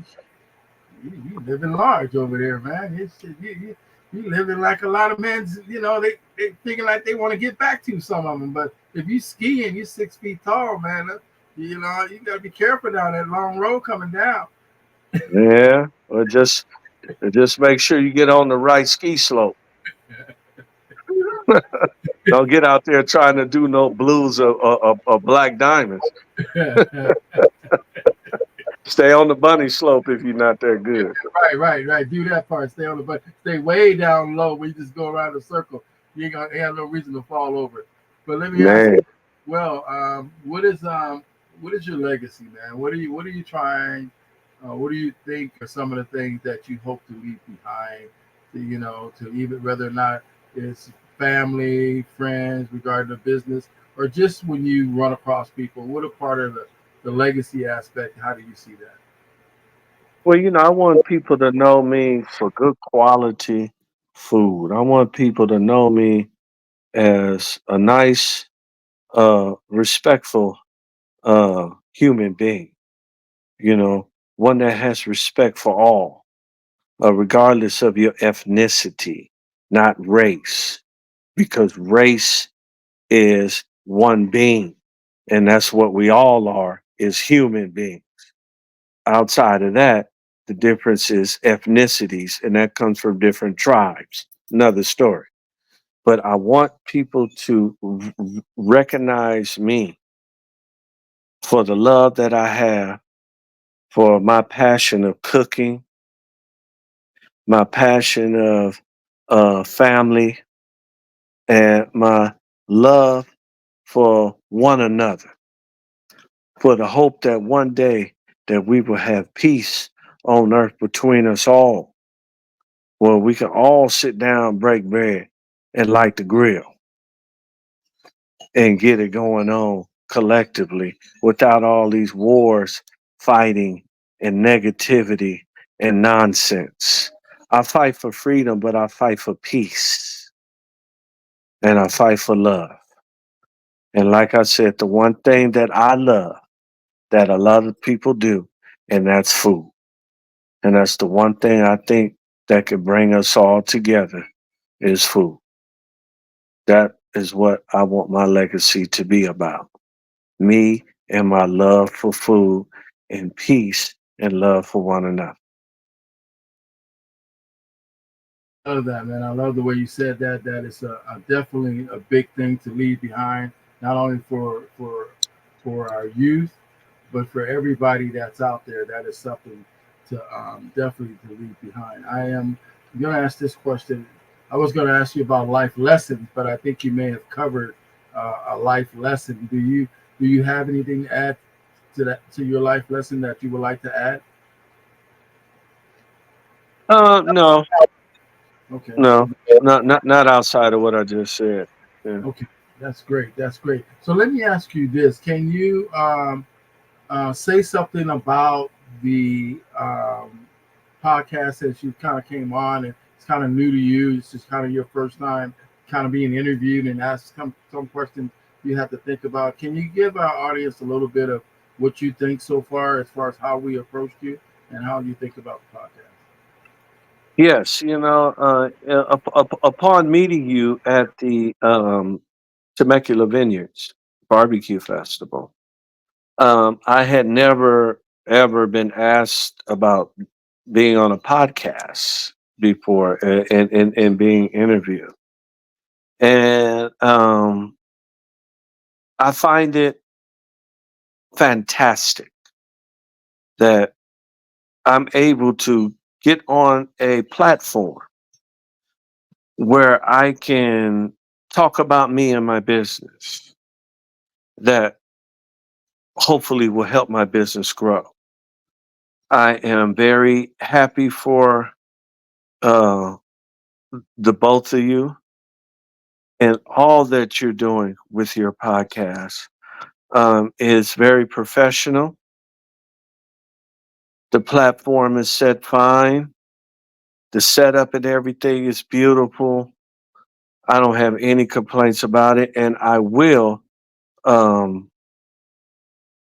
S2: you living large over there, man. You living like a lot of men. They thinking like they want to get back to some of them. But if you ski and you're 6 feet tall, man, you gotta be careful down that long road coming down.
S4: Yeah, or just make sure you get on the right ski slope. Don't get out there trying to do no blues or black diamonds. Stay on the bunny slope if you're not that good.
S2: Right. Do that part. Stay on the butt. Stay way down low where you just go around the circle. You ain't gonna have no reason to fall over. But let me ask
S4: Man.
S2: you, well, what is your legacy, man? What are you trying? What do you think are some of the things that you hope to leave behind? To even whether or not it's family, friends, regarding the business, or just when you run across people. What a part of the legacy aspect? How do you see that?
S4: Well, I want people to know me for good quality food. I want people to know me as a nice, respectful human being, one that has respect for all, regardless of your ethnicity, not race, because race is one being, and that's what we all are, is human beings. Outside of that, the difference is ethnicities, and that comes from different tribes. Another story. But I want people to recognize me for the love that I have for my passion of cooking, my passion of family, and my love for one another, for the hope that one day that we will have peace on earth between us all, where we can all sit down, break bread, and light the grill and get it going on collectively without all these wars, fighting, and negativity and nonsense. I fight for freedom, but I fight for peace and I fight for love. And like I said, the one thing that I love that a lot of people do, and that's food. And that's the one thing I think that could bring us all together is food. That is what I want my legacy to be about. Me and my love for food and peace and love for one another.
S2: I love that, man. I love the way you said that. That is definitely a big thing to leave behind, not only for our youth, but for everybody that's out there. That is something to definitely to leave behind. I am going to ask this question. I was going to ask you about life lessons, but I think you may have covered a life lesson. Do you have anything to add to your life lesson that you would like to add?
S4: No,
S2: Okay.
S4: no, not outside of what I just said. Yeah.
S2: Okay, that's great. That's great. So let me ask you this: can you say something about the podcast since you kind of came on and it's kind of new to you? It's just kind of your first time, kind of being interviewed and ask some questions you have to think about. Can you give our audience a little bit of what you think so far, as far as how we approached you and how you think about the podcast?
S4: Yes, upon meeting you at the Temecula Vineyards Barbecue Festival, I had never ever been asked about being on a podcast before and being interviewed. And I find it fantastic that I'm able to get on a platform where I can talk about me and my business that hopefully will help my business grow. I am very happy for uh, the both of you and all that you're doing with your podcast. Is very professional. The platform is set fine. The setup and everything is beautiful. I don't have any complaints about it, and I will um,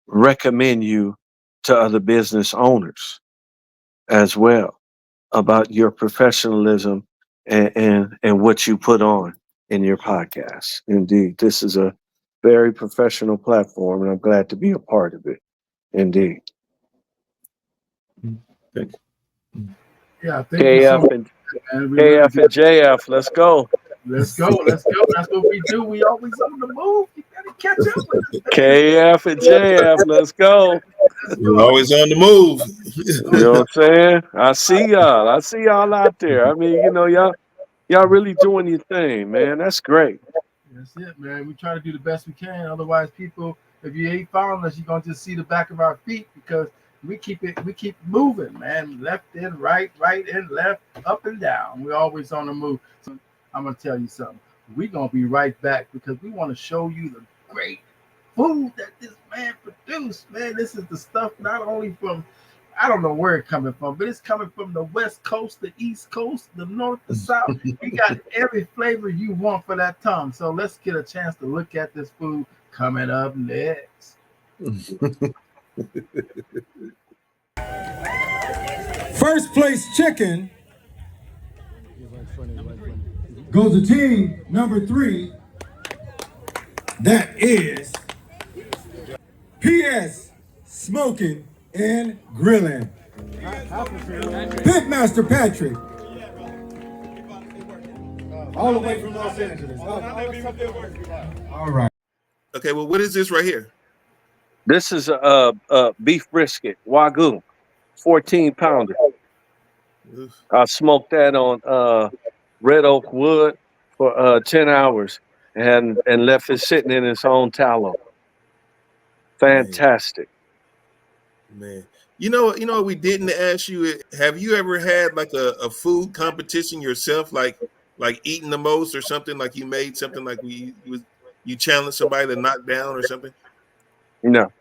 S4: recommend you to other business owners as well about your professionalism and what you put on in your podcast. Indeed, this is a very professional platform, and I'm glad to be a part of it. Indeed.
S3: Thank
S2: Yeah, thank you so
S4: KF
S2: much,
S4: and
S2: man. We really
S4: KF
S2: do.
S4: and JF, let's go.
S2: Let's go. Let's go. That's what we do. We always on the move. You gotta catch up with us, man.
S4: KF and JF, let's go.
S3: We're always on the move.
S4: You know what I'm saying? I see y'all. I see y'all out there. I mean, y'all really doing your thing, man. That's great.
S2: That's it, man. We try to do the best we can. Otherwise, people, if you ain't following us, you're gonna just see the back of our feet because we keep moving, man. Left and right, right and left, up and down. We're always on the move. So I'm gonna tell you something. We're gonna be right back because we want to show you the great food that this man produced. Man, this is the stuff not only from I don't know where it's coming from, but it's coming from the West Coast, the East Coast, the North, the South. You got every flavor you want for that tongue. So let's get a chance to look at this food coming up next.
S1: First place chicken goes to team number 3. That is PS Smoking and Grilling. Pitmaster Patrick. All the way from Los Angeles. All right.
S3: Okay, well, what is this right here?
S4: This is a beef brisket, Wagyu, 14-pounder. I smoked that on red oak wood for 10 hours and left it sitting in its own tallow. Fantastic.
S3: Man. You know, we didn't ask you. Have you ever had like a food competition yourself, like eating the most or something? Like you made something like you challenged somebody to knock down or something?
S4: No.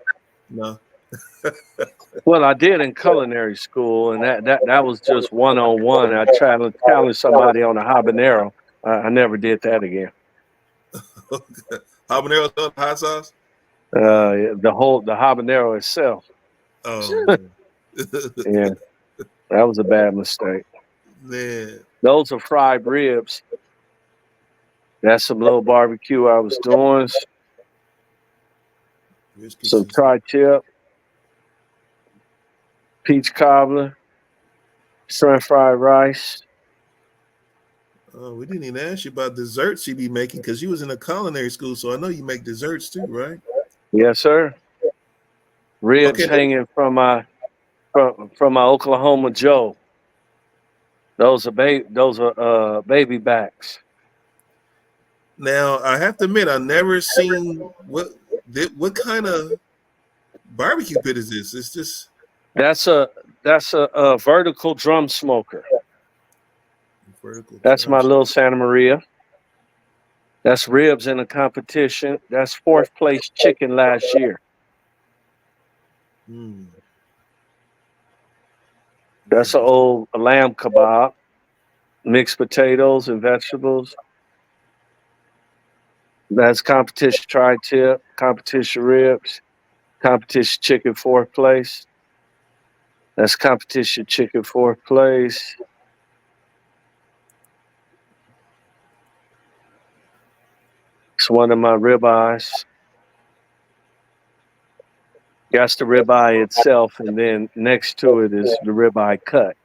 S4: Well, I did in culinary school, and that was just one-on-one. I challenged somebody on a habanero. I never did that again.
S3: Habanero hot sauce?
S4: The habanero itself.
S3: Oh,
S4: yeah, that was a bad mistake.
S3: Man,
S4: those are fried ribs. That's some little barbecue I was doing. Some tri-tip, peach cobbler, shrimp fried rice.
S3: Oh, we didn't even ask you about desserts you be making because you was in a culinary school, so I know you make desserts too, right?
S4: Yes, sir. Ribs hanging from my Oklahoma Joe. Those are baby backs.
S3: Now I have to admit, I've never seen what kind of barbecue pit is this? It's just
S4: that's a vertical drum smoker. That's my little Santa Maria. That's ribs in a competition. That's 4th place chicken last year. That's an old lamb kebab, mixed potatoes and vegetables. That's competition tri-tip, competition ribs, competition chicken 4th place. That's competition chicken 4th place. It's one of my ribeyes. That's the ribeye itself, and then next to it is the ribeye cut.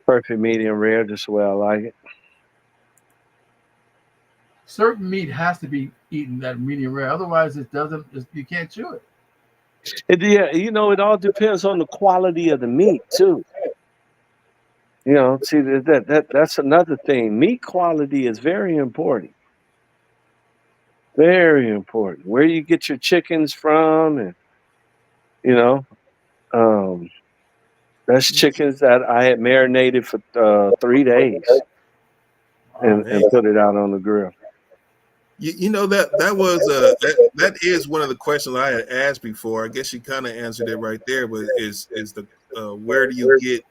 S4: Perfect medium rare, just the way I like it.
S2: Certain meat has to be eaten at medium rare, otherwise you can't chew it.
S4: Yeah, it all depends on the quality of the meat too. See that's another thing. Meat quality is very important. Very important. Where you get your chickens from, and that's chickens that I had marinated for 3 days and put it out on the grill.
S3: That is one of the questions I had asked before. I guess you kind of answered it right there. But is the where do you get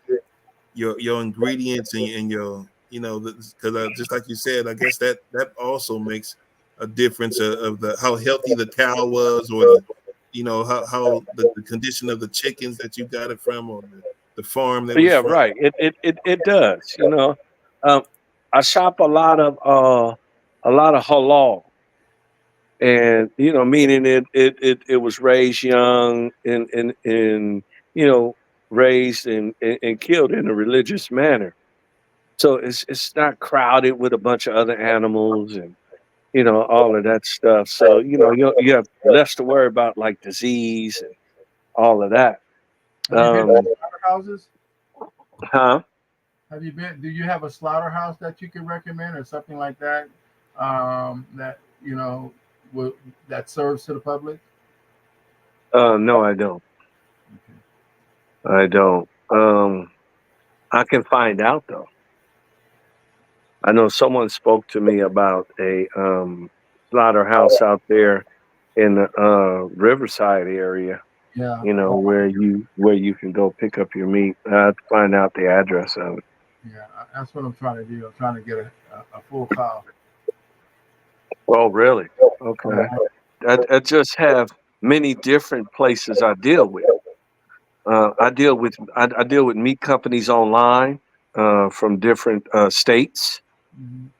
S3: your ingredients and your because just like you said, I guess that also makes a difference of how healthy the cow was, or how the condition of the chickens that you got it from, or the farm that was from.
S4: Right. It does. I shop a lot of halal, and meaning it was raised young and raised and killed in a religious manner. So it's not crowded with a bunch of other animals, and all of that stuff. So, you have less to worry about like disease and all of that.
S2: Have you been to slaughterhouses?
S4: Huh?
S2: Have you been? Do you have a slaughterhouse that you can recommend or something like that? That that serves to the public.
S4: No, I don't. I don't. I can find out though. I know someone spoke to me about a slaughterhouse out there in the Riverside area.
S2: Yeah.
S4: Where you can go pick up your meat. I have to find out the address of it.
S2: Yeah, that's what I'm trying to do. I'm trying to get a full cow.
S4: Oh, really? Okay. I just have many different places I deal with. I deal with meat companies online from different states,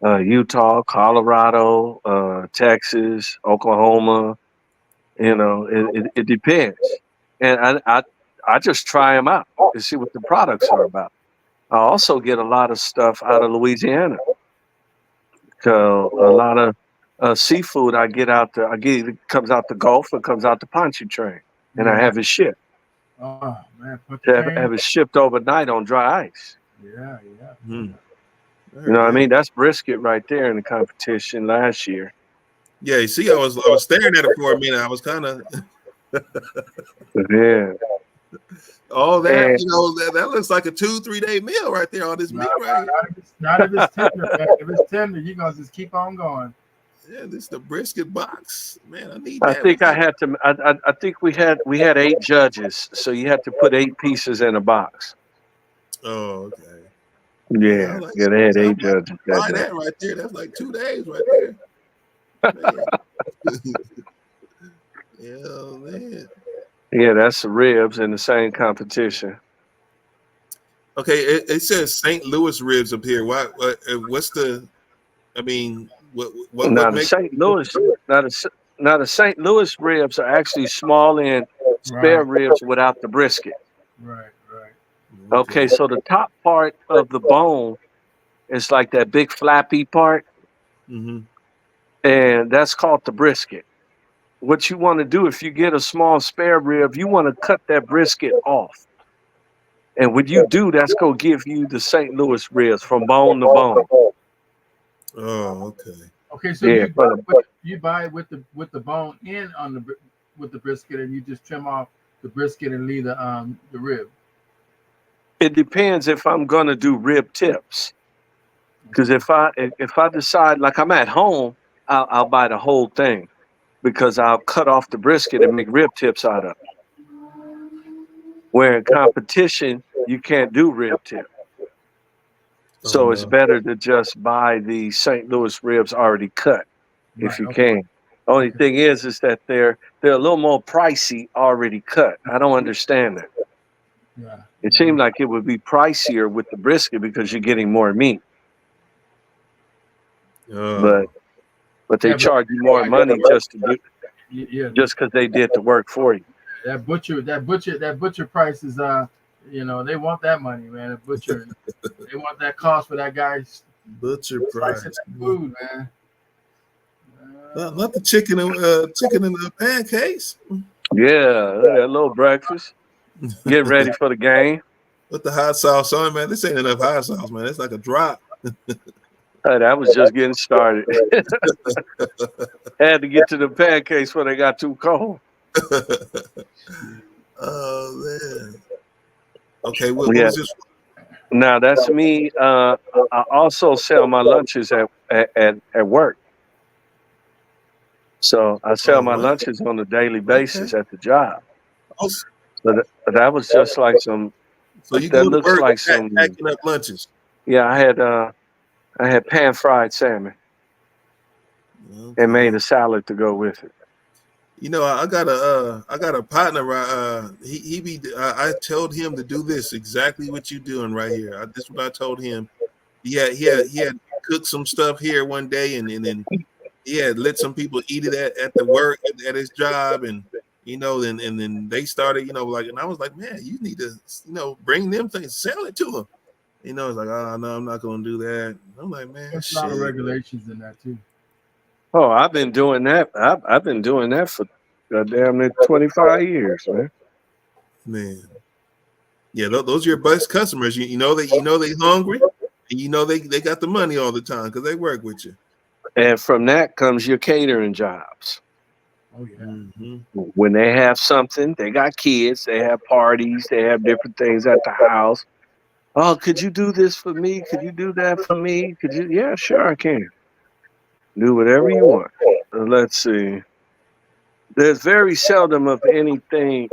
S4: Utah, Colorado, Texas, Oklahoma. It depends, and I just try them out to see what the products are about. I also get a lot of stuff out of Louisiana. So a lot of seafood I get out there. It comes out the Gulf. It comes out the Pontchartrain, and I
S2: Yeah.
S4: have it shipped.
S2: Oh man, put the
S4: Have it shipped overnight on dry ice.
S2: Yeah.
S3: Hmm.
S4: You know what I mean? That's brisket right there in the competition last year.
S3: Yeah, you see, I was staring at it for a minute. I was kind of
S4: Yeah.
S3: all that,
S4: And
S3: that looks like a 2-3 day meal right there. All this meat right here.
S2: Not if it's tender, man. If it's tender, you're gonna just keep on going.
S3: Yeah, this is the brisket box, man. I need
S4: I
S3: that.
S4: think I had to. I think we had 8 judges, so you had to put 8 pieces in a box.
S3: Oh, okay.
S4: Yeah, they had 8 judges.
S3: Buy that right there. That's like 2 days right there. Man. Yeah, man.
S4: Yeah, that's the ribs in the same competition.
S3: Okay, it says St. Louis ribs up here. What's the? I mean, what
S4: Now the
S3: makes
S4: St. Louis, now the St. Louis ribs are actually small in spare
S2: Right.
S4: ribs without the brisket.
S2: Right.
S4: Okay, so the top part of the bone is like that big flappy part,
S3: Mm-hmm.
S4: and that's called the brisket. What you want to do if you get a small spare rib, you want to cut that brisket off. And when you do, that's going to give you the St. Louis ribs from bone to bone.
S3: Oh, okay.
S2: Okay, so
S4: Yeah,
S2: you buy it with the bone in with the brisket, and you just trim off the brisket and leave the rib.
S4: it depends if I'm going to do rib tips. Because if I decide, like I'm at home, I'll buy the whole thing because I'll cut off the brisket and make rib tips out of it. Where in competition, you can't do rib tip. So it's better to just buy the St. Louis ribs already cut if
S2: Right.
S4: you
S2: Okay.
S4: can. Only thing is that they're a little more pricey already cut. I don't understand that.
S2: Yeah.
S4: It seemed like it would be pricier with the brisket because you're getting more meat. But they charge you more money just to do just because they did the work for you.
S2: That butcher price is they want that money, man. The butcher, they want that cost for that guy's
S3: Butcher price.
S2: Food, man.
S3: Not the chicken in the pancakes.
S4: Yeah, that little breakfast. Get ready for the game.
S3: With the hot sauce on it, man. This ain't enough hot sauce, man. It's like a drop.
S4: That was just getting started. Had to get to the pancakes before they got too cold.
S3: Oh man. Okay, what was this?
S4: Now that's me. I also sell my lunches at work. So I sell my lunches on a daily basis at the job. So that was just like some.
S3: So you
S4: that
S3: go to
S4: looks
S3: work
S4: like some
S3: packing up lunches.
S4: Yeah, I had pan fried salmon and made a salad to go with it.
S3: You know, I got a partner. I told him to do this exactly what you doing right here. This is what I told him. He had cooked some stuff here one day, and then he had let some people eat it at the work at his job, and and then they started, and I was like, man, you need to, bring them things, sell it to them. It's like, oh no, I'm not gonna do that. I'm like, man,
S2: there's a lot of regulations in that too.
S4: Oh, I've been doing that. I've been doing that for damn near 25 years, man.
S3: Man. Yeah, those are your best customers. You know they hungry, and you know they got the money all the time because they work with you.
S4: And from that comes your catering jobs.
S2: Oh yeah.
S3: Mm-hmm.
S4: When they have something, they got kids, they have parties, they have different things at the house. Oh, could you do this for me? Could you do that for me? Could you? Yeah, sure, I can. Do whatever you want. Let's see. There's very seldom of anything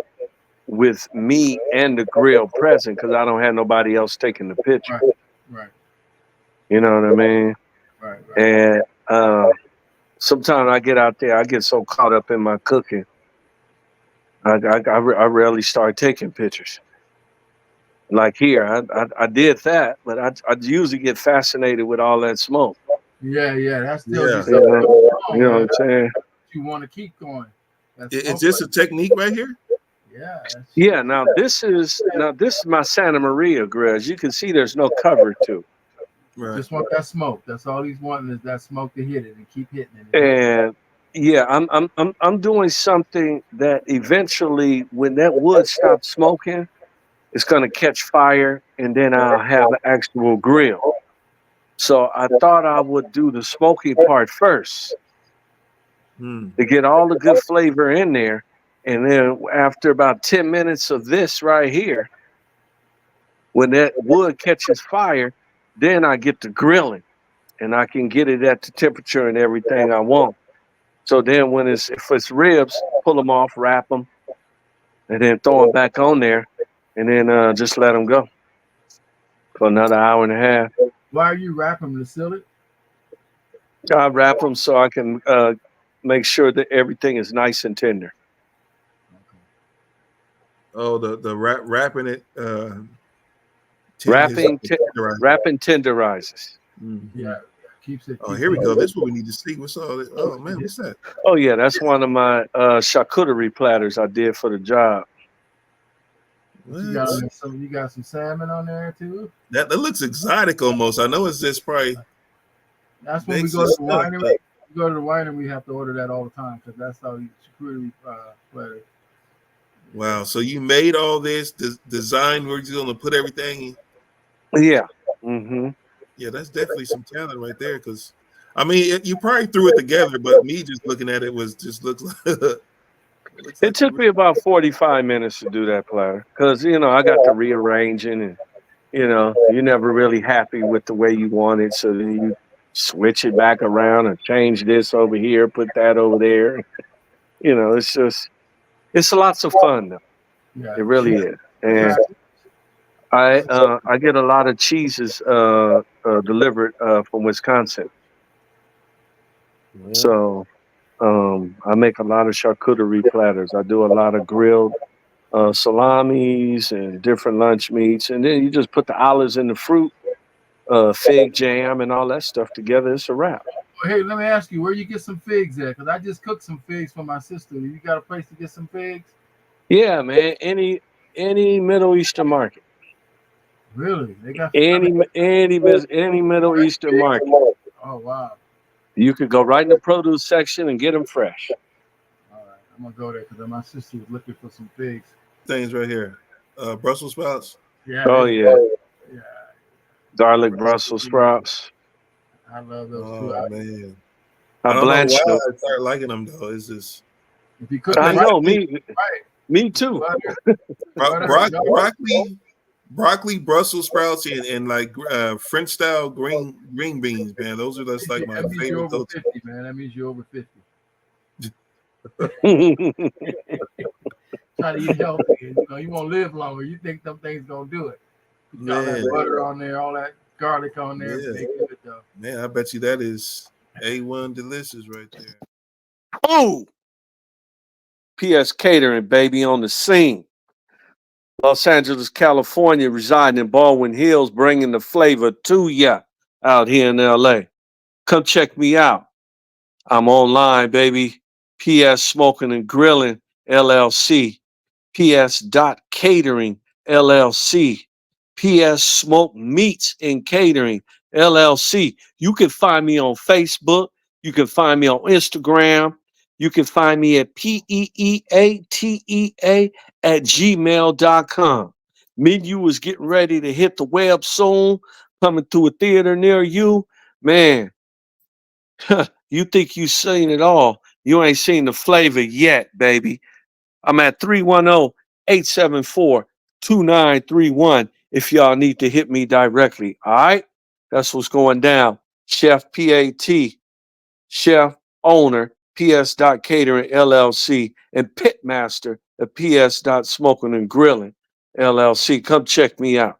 S4: with me and the grill present because I don't have nobody else taking the picture.
S2: Right.
S4: You know what I mean?
S2: Right.
S4: And sometimes I get out there, I get so caught up in my cooking, I rarely start taking pictures. Like here, I did that, but I usually get fascinated with all that smoke.
S2: Yeah. That still
S3: Yeah.
S2: just something going
S4: You know what
S2: man.
S4: I'm saying?
S2: You want to keep going.
S3: Is this a technique right here?
S2: Yeah.
S4: Yeah. Now this is my Santa Maria grill. As you can see, there's no cover to.
S3: Right.
S2: Just want that smoke. That's all he's wanting is that smoke to hit it and keep hitting it.
S4: And yeah, I'm doing something that eventually, when that wood stops smoking, it's gonna catch fire, and then I'll have an actual grill. So I thought I would do the smoky part first to get all the good flavor in there. And then after about 10 minutes of this right here, when that wood catches fire, then I get the grilling and I can get it at the temperature and everything I want. So then if it's ribs, pull them off, wrap them, and then throw them back on there and then just let them go for another hour and a half.
S2: Why are you wrapping them to seal it?
S4: I wrap them so I can make sure that everything is nice and tender.
S3: Oh, the wrapping it.
S4: Wrapping tenderizes.
S3: Mm-hmm.
S2: Yeah, keeps it.
S3: Oh, here we go. This is what we need to see. What's all this? Oh man, what's that?
S4: Oh yeah, that's one of my charcuterie platters I did for the job.
S2: You got some salmon on there too.
S3: That looks exotic almost. I know it's just probably.
S2: That's when we go to the winery. We go to the winery. We have to order that all the time because that's how you charcuterie platter.
S3: Wow. So you made all this design where you're going to put everything in?
S4: Yeah. Mm-hmm.
S3: Yeah, that's definitely some talent right there. Because, I mean, you probably threw it together, but me just looking at it looks like.
S4: It took me about 45 minutes to do that platter because, I got to rearranging and, you're never really happy with the way you want it. So then you switch it back around and change this over here, put that over there. It's lots of fun though.
S2: Yeah.
S4: It really is. And I get a lot of cheeses delivered from Wisconsin.
S3: Yeah.
S4: So I make a lot of charcuterie platters. I do a lot of grilled salamis and different lunch meats. And then you just put the olives and the fruit, fig jam and all that stuff together. It's a wrap.
S2: Hey, let me ask you, where you get some figs at? Because I just cooked some figs for my sister. You got a place to get some figs?
S4: Yeah, man. Any Middle Eastern market.
S2: Really? They got
S4: any Middle Eastern market.
S2: Oh wow.
S4: You could go right in the produce section and get them fresh.
S2: All right, I'm gonna go there because my sister was looking for some figs.
S3: Things right here, Brussels sprouts.
S2: Yeah.
S4: Oh yeah.
S2: Yeah.
S4: Garlic Brussels sprouts.
S2: I love those
S3: Oh
S2: too.
S3: man.
S4: I
S3: don't know why
S4: blanched them.
S3: I started liking them though. It's just.
S2: If you cook
S4: I
S2: them
S4: know
S2: right,
S4: me too.
S3: Broccoli, Brussels sprouts, and like French style green beans, man. Those are just like my
S2: that means
S3: favorite.
S2: you're over 50, man. That means you're over 50. Try to eat healthy. You won't live longer. You think them things gonna do it. You got that butter on there, all that garlic on there.
S3: Yeah. Man, I bet you that is A1 delicious right there.
S4: Oh, PS Catering, baby, on the scene. Los Angeles, California, residing in Baldwin Hills, bringing the flavor to ya out here in LA. Come check me out. I'm online, baby. SmokeNGrillin LLC. PS.Catering LLC. PS Smoke Meats and Catering LLC. You can find me on Facebook. You can find me on Instagram. You can find me at PEEATEA@gmail.com. Menu is getting ready to hit the web soon, coming to a theater near you. Man, you think you've seen it all. You ain't seen the flavor yet, baby. I'm at 310-874-2931 if y'all need to hit me directly. All right? That's what's going down. Chef Peeatea, chef owner, PS.Catering LLC, and pitmaster at PS.SmokeNGrillin LLC. Come check me out.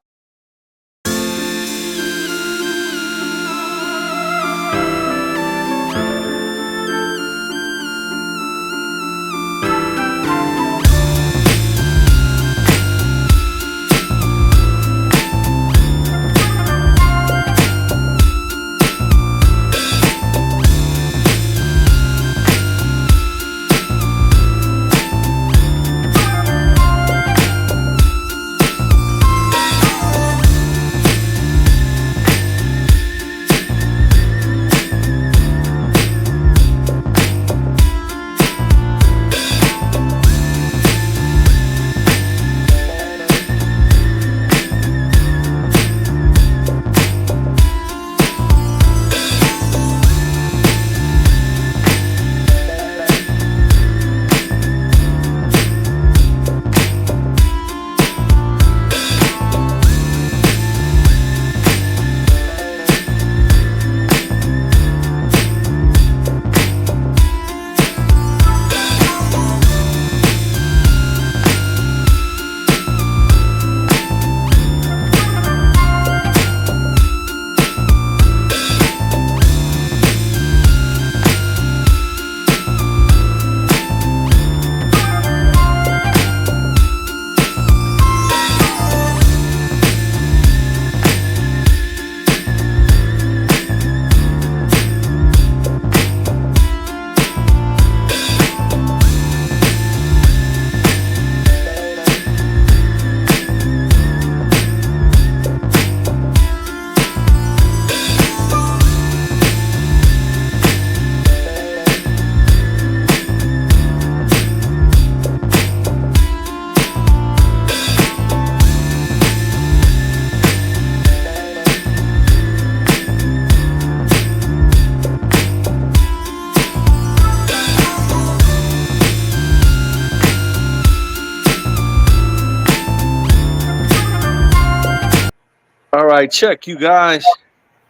S4: All right, check you guys.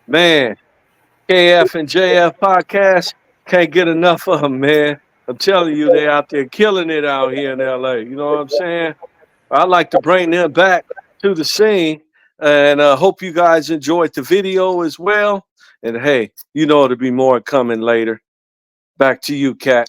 S4: Man, KF&JF podcast. Can't get enough of them, man. I'm telling you, they out there killing it out here in LA. You know what I'm saying? I'd like to bring them back to the scene, and hope you guys enjoyed the video as well. And hey, you know there'll be more coming later. Back to you, Kat.